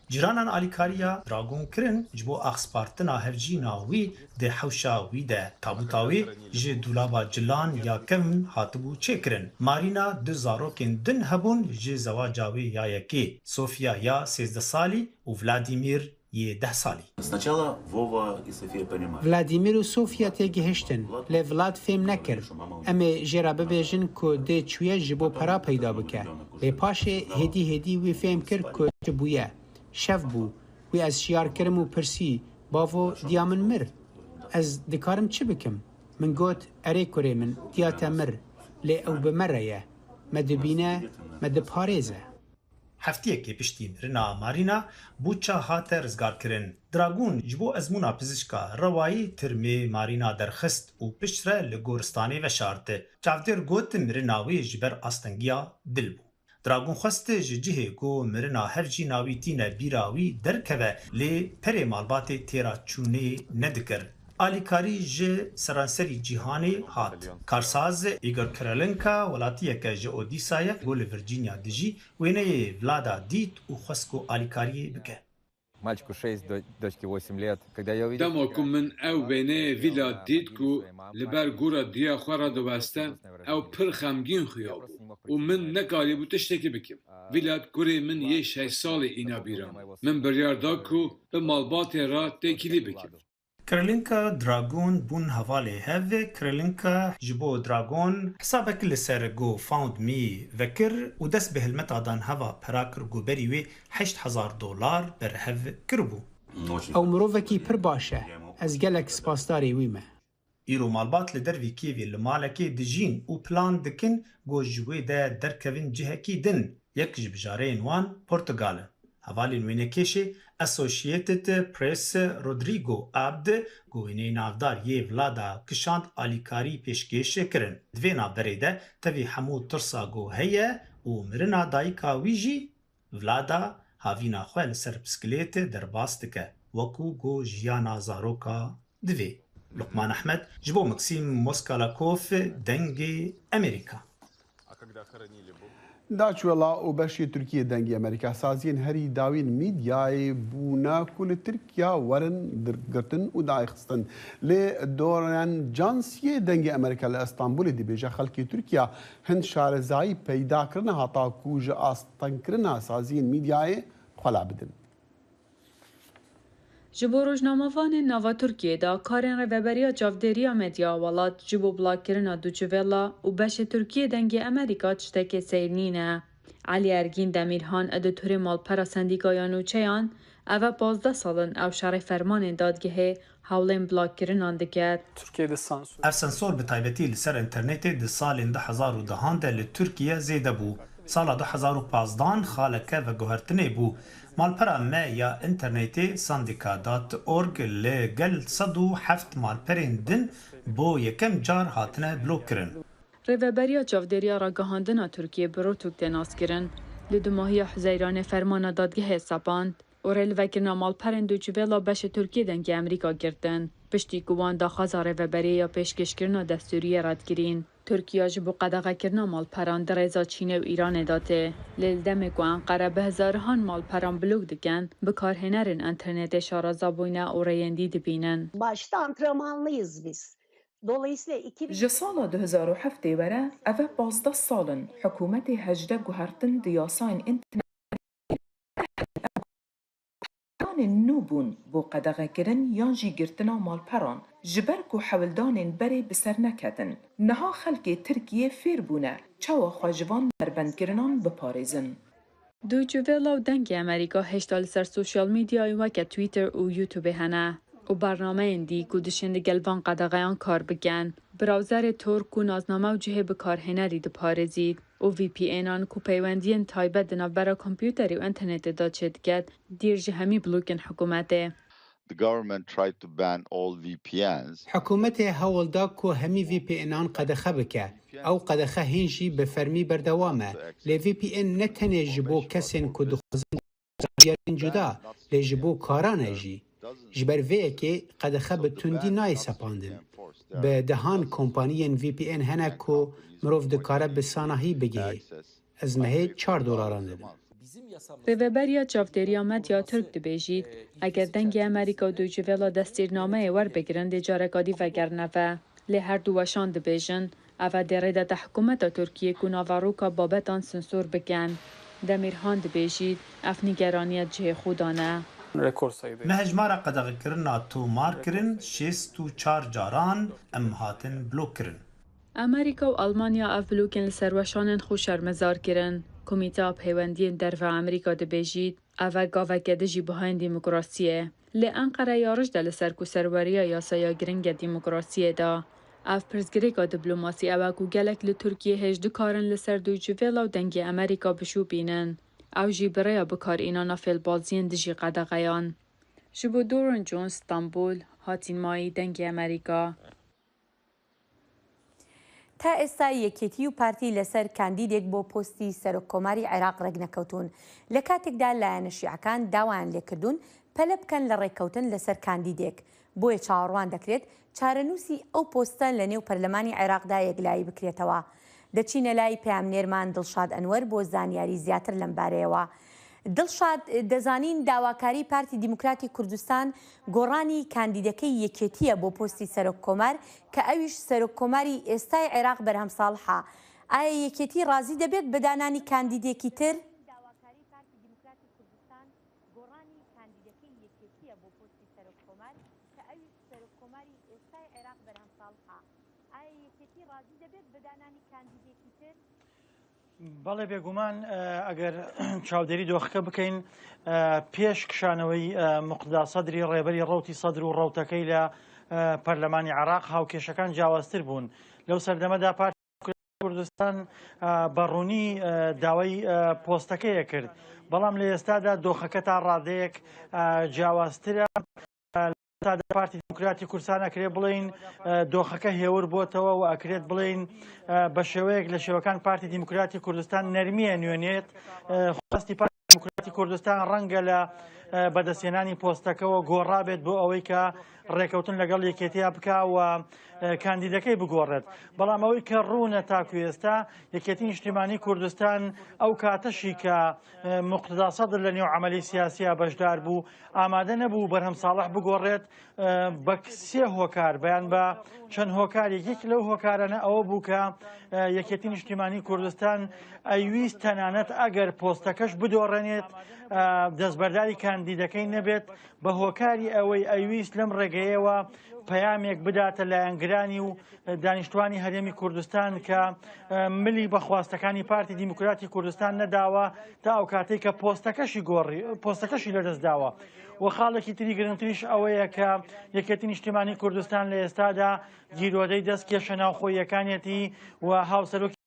Cîranan alîkariya Dragun kirin ji bo axspartina hevjîna wî dê hewşa wî de tabuta wê ji dûlaba cilan ya kevin hatibû çêkirin. Marîna du zarokên din hebûn ji zewaca wê ya yekê. Sofya ya 13 salî û Vladimîr yê 10 salî. Vladimîr û Sofya tê gihiştin. Lê Vlad fêm nekir. Em ê jê re bibêjin ku dê çûye ji bo pera peyda bike. Lê paşê hêdî hêdî wî fêm kir ku çi bûye. Şev bû. Wî ez şiyar kirim û pirsî bavo diya min mir. Ez dikarim çi bikim? Min got erê kurê min diya te mir. Lê ew bi me re ye. Me dibîne, me diparêze. Heftiyekê piştî mirina Marîna Buça hate rizgarkirin. Dragun ji bo ezmûna pizîşka rewayî tirmê Marîna derxist û pişt re li goristanê veşartı. Çavdêr got mirina wê ji ber astengiya dil bû. Dragun xwest ji cihê ku mirina hevjîna wî tîne bîra wî derkeve lê perê malbatê têra çûnê nedikir. Alîkarî ji seranserî cîhanê hat. Karsaz Igor Kirilenka welatiyeke ji Odîsayê bo li Virginia dijî wêneyê Vlada dît û xwest ku alîkariyê bike. Dema ku min ew wêneyê vîla dît ku li ber gora diya xwe re diweste ew pir xemgîn xuya bû û min nekarîbû tiştekî bikim. Vîlat gurê min yê 6 salê îna bîram. Min biryar da ku bi malbatê re têkilî bikim. Kirilenka Dragun bûn hevalê hev Kirilenka ji bo Dragon hesabekî li ser GoFundMe vekir û dest bi hilmeta dan heva pera kir goberî wê $8,000 berhev kiribû. Ew mirovekî pir baş e. Ez gelek spasdarê wî me. Îro malbat li dervî Kîevê li malekê dijîn û plan dikin got ji wê de derkevin cihekî din. Yek ji bijareyên wan Portugal in. Hevalên wênekêşê Associated Press Rodrigo Abd got wêneyê navdar yê Vlada kişand alîkarî pêşkêş kirin. Di vê navberê de tevî hemû tirsa got heye û mirina dayika wî jî Vlada havîna xwe li ser biskilêtê derbas dike. وەکو گۆ ژیانە زارۆکە divê. Luqman Ehmed ji bo Maksim Moskalakof dengê Amerîka. داچوێڵا و بەشی تورکیە دەنگی ئەمریکا سازیین هەری داوین میدیای بوونا کو لە تورکیا وەرن دەرگرتن و دایخستن لێ دۆریان جانسیە دەنگی ئەمریکا لە ئەستانبولی دەبێژە خەڵکی تورکیا هەند شارەزایی پەیداکردنە هەتاکو ژە ئاستەنکردنا سازیین میدیایê xwela bidin. Ji bo rojnamevanên nava Tirkiyê de karên rêveberiya çavdêriya medya welat ji bo bilagkirina Dûçivela û beşê Tirkiyê dengê Amerîka tiştekê seyr nîne. Elî Ergîn Demirhan editörê malpera Sendîkaya Nûçeyan ev e 15 salin ew şerê fermanên dadgehê hewlên bilagkirinan dike. Ev sensor bi taybetî li ser internetê di salên 2010 de li Tirkiye zêde bû. Sala 2015 xaleke veguhertinê bû. Malpera me ya internetê sandika.org li gel 107 malperên din bo yekem car hatine blok kirin. Rêveberiya çavdêriya ragihandina Tirkiyê bi rotûk tê naskirin. Li du mahiya Huzeyranê fermana dadgehê sepand û rêlivekirina malperên Dûçivela beşê Tirkiyê dengê Amerîka girtin. Piştî ku wan daxwaza rêveberiya ya pêşkêşkirina destûriyê radgirîn. Tirkiya ji bo qedexekirina malperan di rêza Çînê û Îranê da tê. Lê li demê ku Enqere bi hezarihan malperan blok dikin, bikarhênerên internetê şaraza bûne û rêyendî dibînin. Başta antrenmanlıyız biz. Dolayısıyla Ji sala 2007 were ev e 15 salin hikûmetê hejde guhertin di yasayên internet nû bûn bo qedexekirin yan jî girtina malperan ji ber ku hewildanên berê bi ser neketin. Niha xelkê Tirkiyê fêr bûne çawa xwe ji van derbendkirinan biparêzin. Dûçivela û dengê Amerîka heşta li ser sosyal medyayê weke Twitter û YouTubeê hene û bernameyên dî ku dişên di gel van qedexeyan kar bikin. Browserê Tor ku nazname û cihê bikarhênerî diparêzît û VPN'an ku peywendiyên taybet di navbera kompyûterê û internetê da çê diket, dîr ji hemî blokên hikûmetê. حکوومەتێ هەوڵدا کۆ هەمی VPNان قەدەخە بکە. ئەو قەدەخە هین jî bi fermî berdewam e. Lê VPN ne tenê ji bo kesên ku dixwazin yarên cuda, lê ji bo karan e jî. Ji ber vê yekê qedexe bi tundî nayê sepandin. Bi dehan kompaniyên VPN hene ku mirov dikare bi sanahî bigihê. Ez mehê $4 didim. Rêveberiya çavdêriya medya Tirk dibêjît, eger dengê Amerîka û Dûçivela destîrnameyê werbigirin dê carekadî vegerine ve. Lê her du weşan dibêjin, ev e dê rêdeta hikûmeta Tirkiyê ku navaroka babetan sinsor bikin. Demirhan dibêjît, ev nîgeraniya cihê xwe dane. Me hejmara qedexekirina tomar kirin 64 caran em hatin blok kirin. Amerîka û Almanya ev blokên li ser weşanên xwe şermezar kirin. Komîteya Peywendiyên Derve Amerîka dibêjît, ev e gaveke di jî bihayên dîmokrasiyê. Lê Enqere yarij de li ser ku serweriya yasaya giring e dîmokrasiyê da. Ev pirsgirêka diplomasî ew e ku gelek li Tirkiyê hêj dikarin li ser Dûçivela û dengê Amerîka bişûpînin. Ew jî bi rêya bikarînana fêlbaziyên dijî qedexeyan. Ji bo Doran Jones Stenbul, hatîn mayî dengê Amerîka. تا ئێستا یەکێتی و پارتی لەسەر کاندیدێک بۆ پۆستی سەرۆککۆماری عێراق ڕێک نەکەوتون. لە کاتێکدا لایەنە شیعەکان داوایان لێکردوون پەلە بکەن لە ڕێککەوتن لەسەر کاندیدێک. بۆیە چاوەڕوان دەکرێت چارەنووسی ئەو پۆستە لە نێو پەرلەمانی عێراقدا یەکلایی بکرێتەوە. دەچینە لای پەیامنێرمان دڵشاد ئەنوەر بۆ زانیاری زیاتر لەم بارەیەوە. دڵشاد دەزانین داواکاری پارتی دیموکراتی کوردستان گۆڕانی کاندیدەکەی یەکێتیە بۆ پۆستی سەرۆککۆمار کە ئەویش سەرۆککۆماری ئێستای عێراق بەرهەم ساڵحە. ئایا یەکێتی ڕازی دەبێت بە دانانی کاندیدێکی تر؟ بەڵێ بێگومان ئەگەر چاودێری دۆخەکە بکەین پێش کشانەوەی مقدا سەدری ڕێبەری ڕەوتی سەدر و ڕەوتەکەی لە پەرلەمانی عێراق هاوکێشەکان جیاوازتر بوون. لەو سەردەمەدا پارتی کوردستان بەڕوونی داوای پۆستەکەیە کرد، بەڵام لە ئێستادا دۆخەکە تا ڕادەیەک جیاوازترە. پارتی دیموکراتی کوردستان ئەکرێت بڵین دۆخەکە هێور بۆتەوە و ئەکرێت بڵین بە شێوەیەک لە شێوەکان پارتی دیموکراتی کوردستان نەرمیە نوێنێت. خواستی پارتی دیموکراتی دیموکراتی کوردستان ڕەنگە لە بەدەستێنانی پۆستەکەەوە گۆڕابێت بۆ ئەوەی کە ڕێکەوتن لەگەڵ یەکێتیا بکە و کاندیدەکەی بگۆڕێت. بەڵام ئەوەی کە ڕوونە تاکو ئێستا یەکێتی نیشتیمانی کوردستان ئەو کاتەشی کە موقتدا سەدر لە نێو عەمەلی سیاسیە بەشدار بوو ئامادە نەبوو بەرهەم ساڵح بگۆڕێت بە سێ هۆکار بەیان بە چەند هۆکارێک یەک لەو هۆکارانە ئەوە بوو کە یەکێتی نیشتیمانی کوردستان ئەیویست تەنانەت ئەگەر پۆستەکەش بدۆڕێنێت دەستبەرداری کاندیدەکەی نەبێت بە هۆکاری ئەوەی ئەیویست لەم ڕێگەیەوە پەیامێک بداتە لایەنگرانی و دانیشتوانی هەرێمی کوردستان کە ملی بەخواستەکانی پارتی دیموکراتی کوردستان نەداوە تا ئەو کاتێک کە پۆستەکەشی لەدەستداوە. و خاڵێکی تری گرنگتریش ئەوەیە کە یەکێتی نیشتیمانی کوردستان لە ئێستادا گیرۆدەی دەست کێشە ناوخۆیەکانێتی و هاوسەرۆکی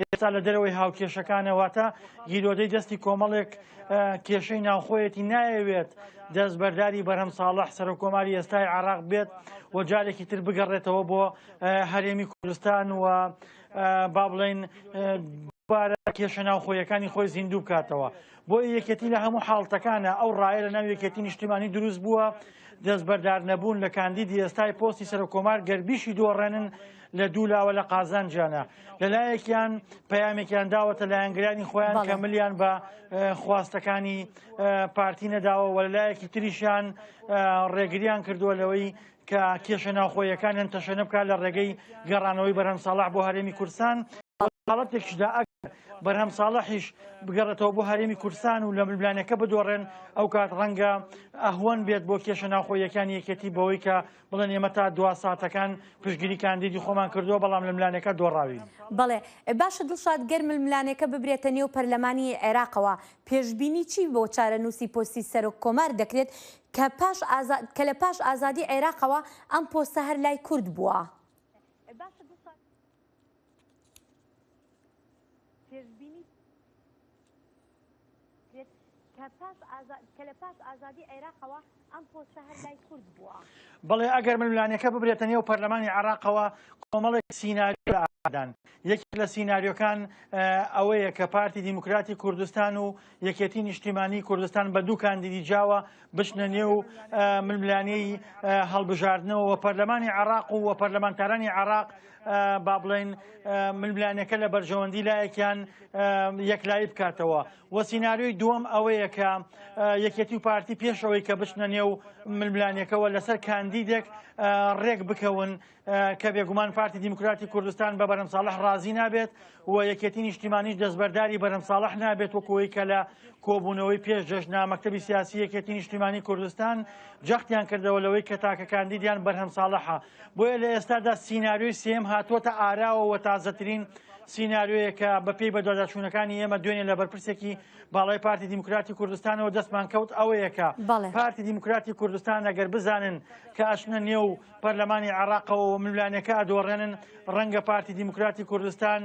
ئێستا لە دەرەوەی هاوکێشەکانەواتە گیرۆدەی دەستی کۆمەڵێک کێشەی ناوخۆیەتی نایەوێت دەستبەرداری بەرهەم ساڵح سەرۆکۆماری ئێستای عێراق بێت و جارێکی تر بگەڕێتەوە بۆ هەرێمی کوردستان و با بڵێن دووبارە کێشە ناوخۆیەکانی خۆی زیندوو بکاتەوە. بۆ یەکێتی لە هەموو حاڵتەکانە ئەو ڕایە لە ناو یەکێتی نیشتیمانی دروست بووە دەستبەردار نەبوون لە کاندیدی ئێستای پۆستی سەرۆکۆمار گەربیشی دۆڕێنن لە دوولاوە لە قازانجانە. لەلایەکیان پەیامێکیان داوەتە لایەنگرانی خۆیان کە ملیان بە خواستەکانی پارتی نەداوە و لەلایەکی تریشیان ڕێگریان کردووە لەوەی کە کێشە ناوخۆیەکانیان تەشەنە بکات لە ڕێگەی گەڕانەوەی بەرهەم ساڵح بۆ هەرێمی کوردستان. حاڵەتێکشدا ئەگەر بەرهەم ساڵحیش بگەڕێتەوە بۆ هەرێمی کوردستان و لە ململانەکە بدۆڕێن ئەو کات ڕەنگە ئەهوەن بێت بۆ کێشە ناوخۆیەکانی یەکێتی بەوەی کە بڵێن ئێمە تا دوا ساتەکان پشتگیری کاندیدی خۆمان کردووە بەڵام لە ململانەکە دۆڕاوین. بەڵێ باشە دڵشاد گەر ململانەکە ببرێتە نێو پەرلەمانی عێراقەوە پێشبینی چی بۆ چارەنووسی پۆستی سەرۆکۆمار دەکرێت کە لە پاش ئازادی عێراقەوە ئەم پۆستە هەر لای کورد بووە؟ بەڵێ ئەگەر ململانەکە ببرێتە نێو پەرلەمانی عێراقەوە کۆمەڵێک سیناریۆ ئادان. یەکی لە سیناریۆکان ئەوەیە کە پارتی دیموکراتی کوردستان و یەکێتی نیشتیمانی کوردستان بە دوو کاندیدی جاوە بچنە نێو ململانەی هەڵبژاردنەوە و پەرلەمانی عێراق و پەرلەمانتارانی عێراق با بڵێن ململانەکە لە بەرژەوەندی لایەکیان یەکلایی بکاتەوە. و سیناریۆی دووەم ئەوەیە کە یەکێتی و پارتی پێشەوەی کە بچنە نێو ململانەکەەوە لەسەر کاندیدێک ڕێک بکەون کە بێگومان پارتی دیموکراتی کوردستان بە بەرهەم ساڵح ڕازی نابێت و یەکێتی نیشتیمانیش دەستبەرداری بەرهەم ساڵح نابێت وەکوەوەی کە لە کۆبوونەوەی پێش جەژنا مەکتەبی سیاسی یەکێتی نیشتیمانی کوردستان جەختیان کردەوە لەوەی کە تاکە کاندیدیان بەرهەم ساڵحە. بۆیە لە ئێستادا سیناریۆی سێم هاتووەتە ئاراوە و تازەترین سیناریۆیەکە بەپێی بەدواداچوونەکانی ئێمە دوێنێ لە بەرپرسێکی باڵای پارتی دیموکراتی کوردستانەوە دەستمان کەوت ئەوەیەکە پارتی دیموکراتی کوردستان ئەگەر بزانن کە ئەچنە نێو پەرلەمانی عێراقەوە و ململانەکە ئەدۆڕێنن ڕەنگە پارتی دیموکراتی کوردستان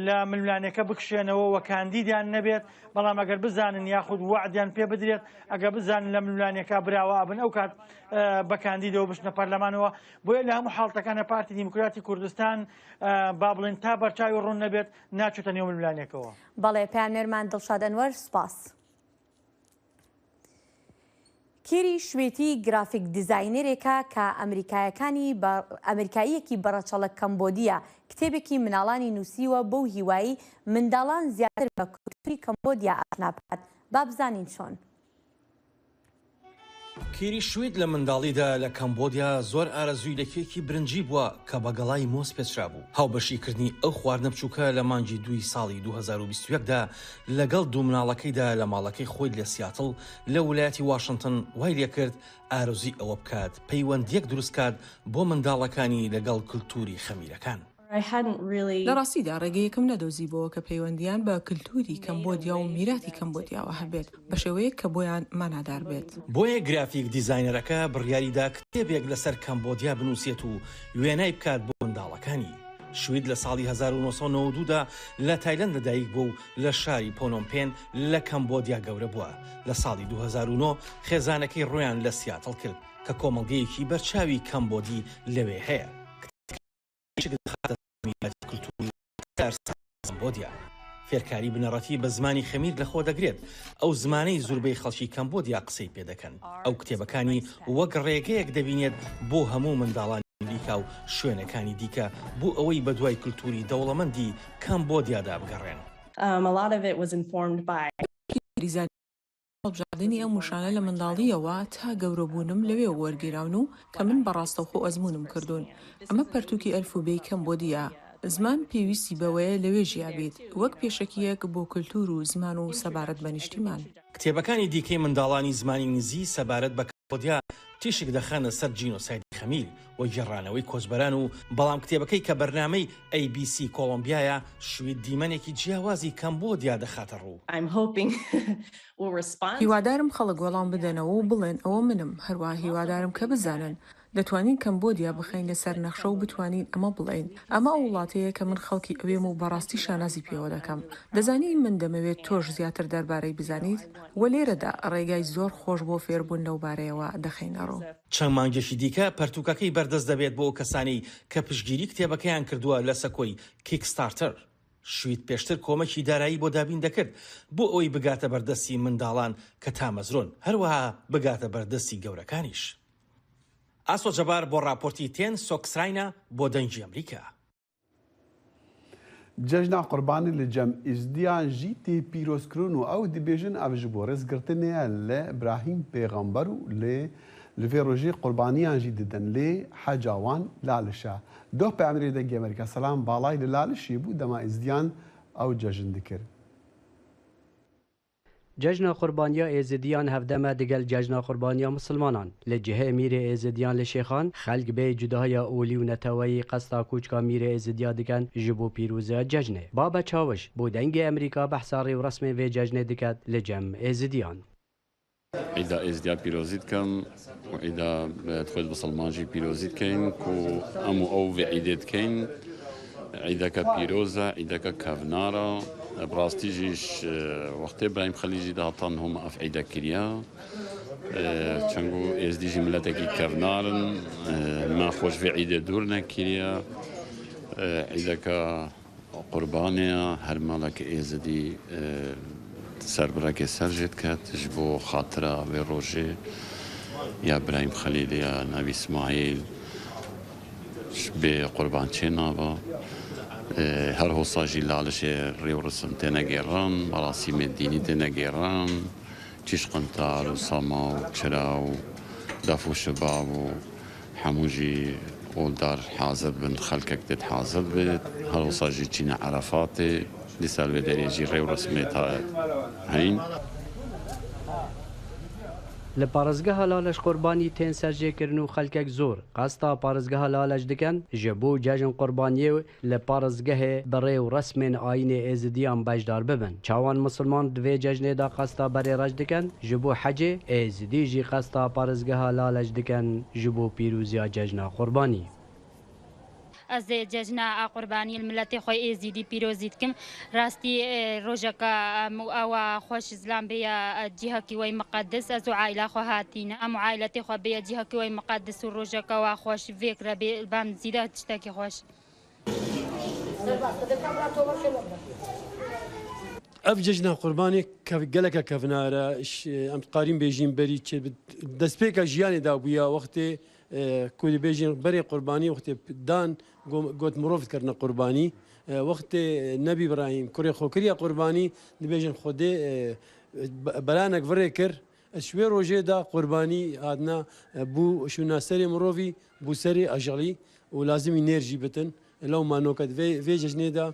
لە ململانەکە بکشێنەوە و کاندیدیان نەبێت. بەڵام ئەگەر بزانن یاخود وعدیان پێ بدرێت ئەگەر بزانن لە ململانەکە براوە بن ئەو کات بە کاندیدەوە بچنە پەرلەمانەوە. بۆیە لە هەموو حاڵتەکانە پارتی دیموکراتی کوردستان با بڵێن تا بەرچاوی ڕوون نەبێت ناچێتە نێو ململانەکەەوە. بەڵێ پامێرمان دڵشاد ئەنوەر سوپاس. کێری شوێتی گرافیک دیزاینەرێکە کە ئەمریکاییەکی بەڕەچەڵە کەمبۆدیە کتێبێکی مناڵانی نووسیوە بەو هیوایی منداڵان زیاتر بە کولتوری کەمبۆدیا ئاشنا بکات. با بزانین چۆن. کێری شوێت لە منداڵیدا لە کەمبۆدیا زۆر ئارەزووی لەکێکی برنجی بووە کە بەگەڵای مۆز پێچرا بوو. هاوبەشیکردنی ئەو خواردنە بچووکە لە مانگی 2 ساڵی 2021دا لەگەڵ دوو مناڵەکەیدا لە ماڵەکەی خۆی لە سیاتڵ لە ویلایەتی واشنگتن وای لێ کرد ئارەزوی ئەوە بکات پەیوەندیەک دروستکات بۆ منداڵەکانی لەگەڵ کلتوری خەمیرەکان. لە ڕاستیدا ڕێگەیەکم نەدۆزیبەوە کە پەیوەندیان بە کللتوری کەمبۆدیا و میراتی کەمبۆدیاوە هەبێت بە شێوەیە کە بۆیان مانادار بێت. بۆیە گرافیک دیزاینەرەکە بڕیاریدا کتێبێک لەسەر کەمبۆدیا بنووسێت و وێنای بکات بۆ منداڵەکانی. شوید لە ساڵی 1992دا لە تایلەند لەدایک بوو و لە شاری پۆنۆمپێن لە کەمبۆدیا گەورە بووە. لە ساڵی 2009 خێزانەکەی ڕۆیان لە سیاتڵ کرد کە کۆمەڵگەیەکی بەرچاوی کەمبۆدی لەوێ هەیە. فێرکاری بنەڕەتی بە زمانی خەمیر لەخۆ دەگرێت ئەو زمانەی زوربەی خەڵکی کەمبۆدیا قسەی پێ دەکەن ئەو کتێبەکانی وەک ڕێگەیەک دەبینێت بۆ هەموو منداڵانی ئەمریکا و شوێنەکانی دیکە بۆ ئەوەی بە دوای کولتوری دەوڵەمەندی کەمبۆدیادا بگەڕێن. هەڵبژاردننی ئەم موشانە لە منداڵیەوە تا گەورەبوونم لەوێ وەرگێراون و کە من بەڕاستەوخۆ ئەزمونم کردوون. ئەمە پەرتووکی ئەلفوبێی کەمبۆدیە. زمان پێویستی بەوەیە لەوێ ژیابێت وەک پێشەکیەک بۆ کولتور و زمان و سەبارەت بە نیشتیمان. کتێبەکانی دیکەی منداڵانی زمانی نزی سەبارەت بە کەمبۆدیا تیشک دەخەنە سەر جینۆسایدی خەمیل و گێڕانەوەی کۆچبەران و بەڵام کتێبەکەی کە بەرنامەی ABC کۆلۆمبیایە شوێت دیمەنێکی جیاوازی کەمبۆدیا دەخاتە ڕوو. هیوادارم خەڵک وەڵام بدەنەوە و بڵێن ئەوە منم، هەروە هیوادارم کە بزانن دەتوانین کەمبۆدیا بخەین لەسەر نەخشە و بتوانین ئەمە بڵێن. ئەمە ئەو وڵاتەیە کە من خەڵکی ئەوێم و بەڕاستی شانازی پێوە دەکەم. دەزانی من دەمەوێت تۆش زیاتر دەربارەی بزانیت و لێرەدا ڕێگای زۆر خۆش بۆ فێربوون لەو بارەیەوە دەخینەڕۆ. چەند مانگێکی دیکە پەرتووکەکەی بەردەست دەبێت بۆ کەسانی کە پشتگیری کتێبەکەیان کردووە لە سەکۆی کیکستارتر. شوید پێشتر کۆمەکی دارایی بۆ دابین دەکرد بۆ ئەوەی بگاتە بەردەستی منداڵان کە تامەزرۆن، هەروەها بگاتە بەردەستی گەورەکانیش. ئاسۆ جەبار بۆ راپۆرتی تێن سۆکسراینە بۆ دەنگی ئەمریکا. جەژنا قوربانی لە جەمئیزدیان ژیتی پیرۆزکردن و ئەو دەبێژن ئەو ji بۆ ڕێزگرتنیە لە براهیم پێغەمبەر و li vê rojê qurbaniyan jî didin lê heca wan laliş e. Doh Peyamberê dengê Amerîka Selam balay li lalişê bû dema izdiyan ew cejin dikir. Cejna Qurbaniya êzidiyan hevdeme digel cejna Qurbaniya Musilmanan. Li cihê mîrê êzidiyan li Şêxan, xelk bê cudaya olî û neteweyî qesta kûçka mîrê êzidiya dikin ji bo pîroziya cejnê. Baba çawiş bo dengê Amerîka behsa rêw resmê vê cejnê diket li cem êzidiyan. عيدا ازدياد بيروزيت كم وعيدا تخوض بسلمانجي بيروزيت كين كو امو او في عيدات كين عيدا كبيروزا عيدا كافنارا براستيجيش وقت ابراهيم خليجي دهطان هم اف عيدا كريا تشانغو ازديجي ملاتكي كافنارن ما خوش في عيدا دورنا كريا عيدا كقربانيا هرمالك ازدي سربراكي سرجت كات جبو خاطرة بروجي يا ابراهيم خليل يا نبي اسماعيل شبي قربان تشينابا هر هو صاجي لالش ريو رسم تينا جيران مراسي مديني تينا جيران تيش قنطار وصما وكراو دافو شباب وحموجي ولدار حاضر بن خلكك تتحاضر بيت هر هو صاجي تشينا عرفاتي لسال بدريجي غير رسميتها هين Li parêzgeha laleş qurbanî tên serjêkirin û xelkek zor qesta parêzgeha laleş dikin ji bo cejin qurbaniyê li parêzgehê bi rê û resmên ayînê êzidiyan bejdar bibin. Çawan Musilman di vê cejnê de qesta berê rej dikin ji bo hecê êzidî jî qesta parêzgeha laleş dikin ji bo pîroziya cejna qurbanî. از ججنا قربانی الملت خوی ازیدی پیروزید کم راستی روزکا او خوش اسلام بیا جهه کی وی مقدس از عائله خو هاتین ام عائلتی خو بیا جهه کی وی مقدس روزکا و خوش فکر به بام زیده تشتکی خوش اف ججنا قربانی گلک کفناره ام قارین بیجین بری چه دسپیک جیانی دا بیا وقتی كودي بيجين بري قرباني وقت دان قوت مروفت كرنا قرباني وقت نبي ابراهيم كوري خوكريا قرباني بيجين خودي بلانك فريكر شوي روجي دا قرباني هادنا بو شو ناسري مروفي بو سري اجلي ولازم انرجي بتن لو ما نوكت في ججني دا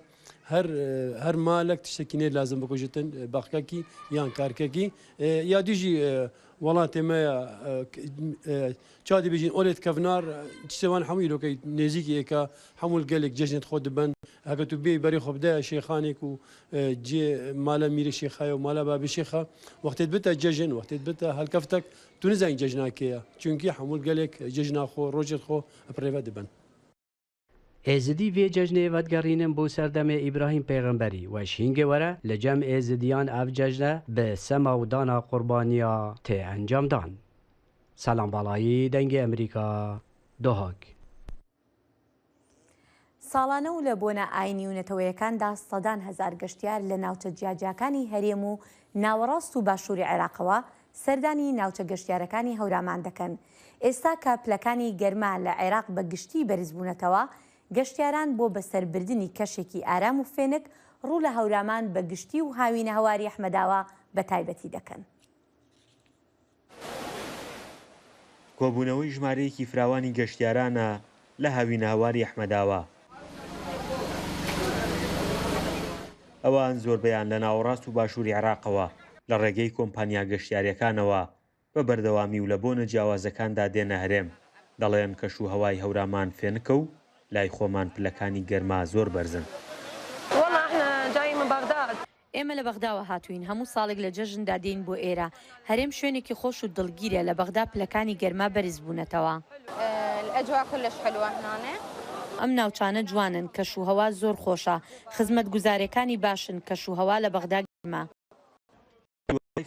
هر مالك تشتكيني لازم بكوجتن باقكي يان كارككي يا ديجي وڵاتی me çadî bijîn olê kevnar çivan hemû lokê nêzîkî êka hemû gelek cejnê xwe dibin heke tu bê berî xwe bide şêxanê ku cê mala mîrê şêxaya û mala babê şêxa wextê bite cejin wextê bite helkeftek tu nizanî cejnakê ye çunkî hemû gelek cejna xwe rojê xwe pirêve dibin. Êzidî vê cejnê vedgerînin bo serdemê İbrahim pêxemberî we şîngê were li cem êzidiyan ev cejne bi sema û dana qurbaniya tê encam dan. Selam balayî dengê Amerîka Dohak. ساڵانە و لە بۆنە ئاینی و نەتەوەیەکاندا سەدان هەزار گەشتیار لە ناوچە جیاجیاکانی هەرێم و ناوەڕاست و باشووری عێراقەوە سەردانی ناوچە گەشتیارەکانی هەورامان دەکەن. ئێستا کە پلەکانی گەرما لە عێراق بە گشتی بەرزبوونەتەوە، گەشتیاران بۆ بەسەربردننی کەشێکی ئارام و فێنک ڕوو لە هەورامان بە گشتی و هاوینە هەواری ئەحمەداوە بە تایبەتی دەکەن. کۆبوونەوەی ژمارەیەکی فراوانی گەشتیارانە لە هاوینە هەواری ئەحمەداوە. ئەوان زۆربەیان لە ناوەڕاست و باشووری عێراقەوە لە ڕێگەی کۆمپانیا گەشتیاریەکانەوە بە بەردەوامی و لە بۆنە جیاوازەکاندا دێنە هەرێم. دەڵێن کەش و هەوای هەورامان فێنکە و لای خۆمان پلەکانی گەرما زۆر بەرزن. ئێمە لە بەغداوە هاتوین، هەموو ساڵێک لە جەژندا دێین بۆ ئێرە. هەرێم شوێنێکی خۆش و دڵگیرە، لە بەغدا پلەکانی گەرما بەرز بوونەتەوە. ئەم ناوچانە جوانن، کەش و هەوا زۆر خۆشە، خزمەت گوزارەکانی باشن، کەش و هەوا لە بەغدا گەرما.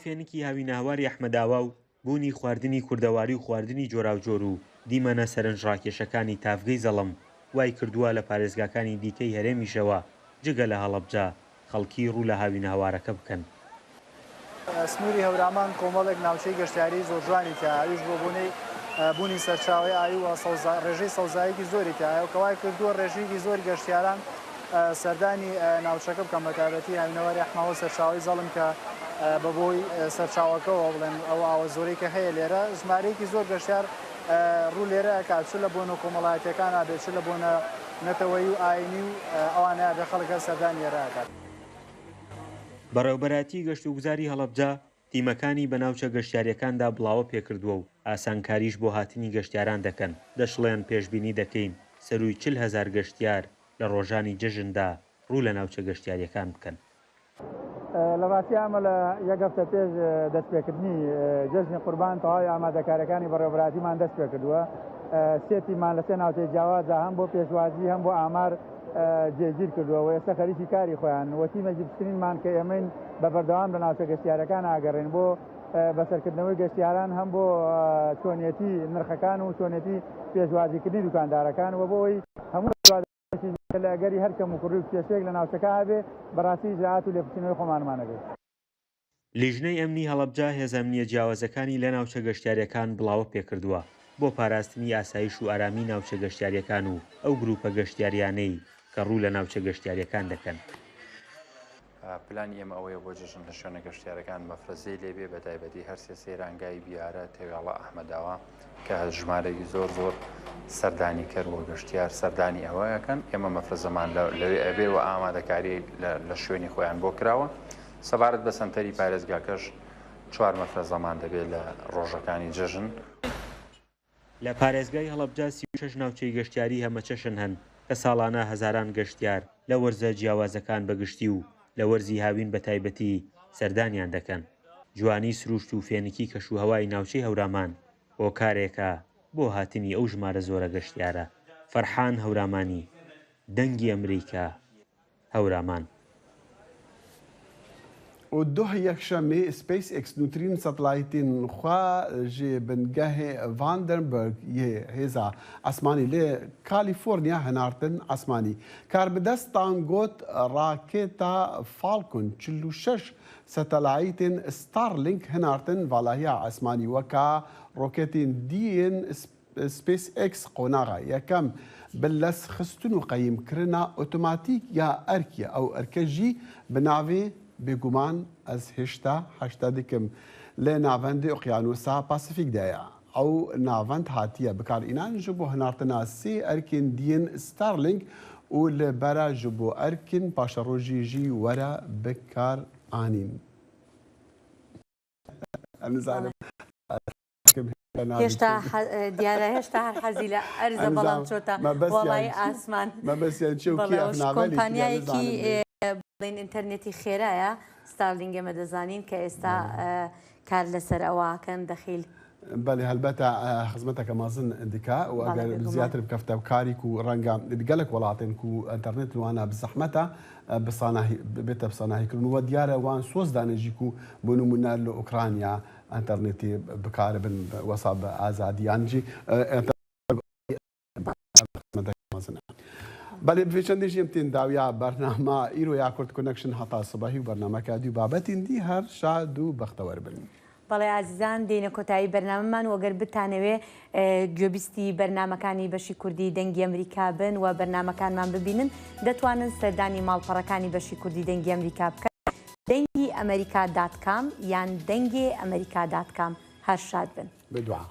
فێنکی هاوینە هەواری ئەحمەداوە و بوونی خواردنی کوردەواری و خواردنی جۆراوجۆر و دیمەنە سەرنجڕاکێشەکانی تافگەی زەڵم وای کردووە لە پارێزگاکانی دیکەی هەرێمیشەوە جگە لە هەڵەبجە خەڵکی ڕوو لە هاوینە هەوارەکە بکەن. سنووری هەورامان کۆمەڵێک ناوچەی گەشتیاری زۆر جوانی تیا ئەویش بۆ بوونی سەرچاوی ئاوی و ڕێژەی سەوزاییەکی زۆری تایە و کەوای کردووە ڕێژەیەکی زۆر گەشتیاران سەردانی ناوچەکە بکەم بە تایبەتی هاوینەواری ئەحمەداوە سەرچاوی زەڵم کە بەبۆی سەرچاوەکەەوە بڵێن ئەو ئاوە زۆرەی کە هەیە لێرە ژمارەیەکی زۆر گەشتیار ڕوو لێرە ئەکات چ لە بۆنە کۆمەڵایەتەکان ئابێت چ لە بۆنە نەتەوەیی و ئاینی و ئەوانەیە بێ خەڵکە سەردانی لێرە ئەکات. بەڕێوەبەراتی گەشت و گوزاری هەڵەبجە تیمەکانی بە ناوچە گەشتیاریەکاندا بڵاوە پێکردووە و ئاسانکاریش بۆ هاتنی گەشتیاران دەکەن. دەشڵێن پێشبینی دەکەین سەروی 40,000 گەشتیار لە ڕۆژانی جەژندا ڕوو لە ناوچە گەشتیاریەکان بکەن. لە ڕاستی ئەمە لە یەک هەفتە پێش دەستپێکردنی جەژنی قوربان تەواوی ئامادەکاریەکانی بەڕێوەبەراتیمان دەست پێ کردووە. سێ تیممان لە سێ ناوچەی جیاوازە هەم بۆ پێشوازی هەم بۆ ئامار جێگیر کردووە و ئێستا خەریکی کاری خۆیان وەتیمەکی بچنینمان کە ئێمەین بە بەردەوام لە ناوچە گەشتیارەکان ئاگەڕێن بۆ بەسەرکردنەوەی گەشتیاران هەم بۆ چۆنیەتی نرخەکان و چۆنیەتی پێشوازیکردنی دوکاندارەکان و بۆی هەموو لەگەری هەر کەم و کوڕی و کێشێک لە ناوچەکە هەبێ بەڕاستی ئیجراعات و لێبچینەوەی خۆمانمانەبێت. لیژنەی ئەمنی هەڵەبجە هێزەمنیە جیاوازەکانی لە ناوچە گەشتیاریەکان بڵاوە پێکردووە بۆ پاراستنی ئاسایش و ئارامی ناوچە گەشتیاریەکان و ئەو گروپە گەشتیاریانەی کە ڕوو لە ناوچە گەشتیاریەکان دەکەن. پلانی ئێمە ئەوەیە بۆ جژن لە شوێنە گەشتیارەکان مەفرەزەی لێبێ بە تایبەتی هەر سێرانگای بیارە تێگاڵە ئەحمەداوە کە ژمارەی زۆر سەردانی کرد و گەشتیار سەردانی ئەوەیەکەن. ئێمە مەفرەزەمان لەوێ ئەبێ و ئامادەکاری لە شوێنی خۆیان بۆ کراوە. سەبارەت بە سەنتەری پارێزگاکەش 4 مەفرەزەمان دەبێت لە ڕۆژەکانی جژن. لە پارێزگای هەڵەبجە 36 ناوچەی گەشتیاری هەمەچەشن هەن کە ساڵانە هەزاران گەشتیار لە وەرزە جیاوازەکان بەگشتی و لە وەرزی هاوین بە تایبەتی سەردانیان دەکەن. جوانی سروشت و فێنکی کەش و هەوای ناوچەی هەورامان بۆ کارێکە بۆ هاتنی ئەو ژمارە زۆرە گەشتیارە. فەرحان هەورامانی، دەنگی ئەمریکا، هەورامان. و دو یەکشەمێ سپیس ئێکس نووترین سەتەلایتین خوا ژێ بنگەهێ ڤاندەربەرگ یێ هێزا ئەسمانی لێ کالیفۆرنیا هەنارتن ئەسمانی کاربدەستان گوت ڕاکێتا فالکون 46 سەتەلایتین ستارلینک هەنارتن ڤالاهیا ئەسمانی وەکا ڕۆکێتین دیên سپیس ئێکس قۆناغا یەکەم بلەس خستن و قەیمکردنا ئۆتۆماتیک یا ئەرکیە ئەو ئەرکەژی بناوێ بێگومان ئەس هێشتا دکم لێ ناڤەندی ئۆقیانوسا پاسیفیکدایە ئەو ناڤەند هاتیە بەکارئینان ji بۆ هەنارتنا سێ ئەرکên دیên ستارلینگ û li bera ji bo erkên paşerojî jî were bikar anîn. هێشتا دیارە هێشتا هەر حەزی لە ئەرزە بەڵام چۆتە وەڵای ئاسمان کۆمپانیایەکی بڵین ئینتەرنێتی خێرایە ستارلینگ ئێمە دەزانین کە ئێستا کار لەسەر ئەوەکەن دەخیل. بەێ هەلبەتە خزمەتەکە مازن دیکە و ئەگەر زیاتر بکەفتە کاریک و ڕەنگە گەلک وڵاتێن و ئەتەرنێت وانە بزەحمەتە بێتە بساناهیکردن وە دیارە وان سۆز دانێژیک و بۆ نمونە لە ئوکرانیا ئەتەرنێتی بکارە بن وەسا بە ئازادیانجی بەێ بێچەندێژیم تێن داویا بەرنامە ئیرۆ یا کورد کۆنەکشن هەتا سباهی و بەرنامەکە دوو بابەتیندی هەر شاد و بەختەوەر بن. بەڵێ ئازیزان دێنە کۆتایی بەرنامەمان وەگەر بتانەوێ گوێبیستی بەرنمەکانی بەشی کوردی دەنگی ئەمریکا بن و بەرنمەکانمان ببینن دەتوانن سەردانی ماڵپەڕەکانی بەشی کوردی دەنگی ئەمریکا بکەن دەنگی ئەمریکا.com یان دەنگی ئەمریکا.com هەر شاد بن. بدوعا.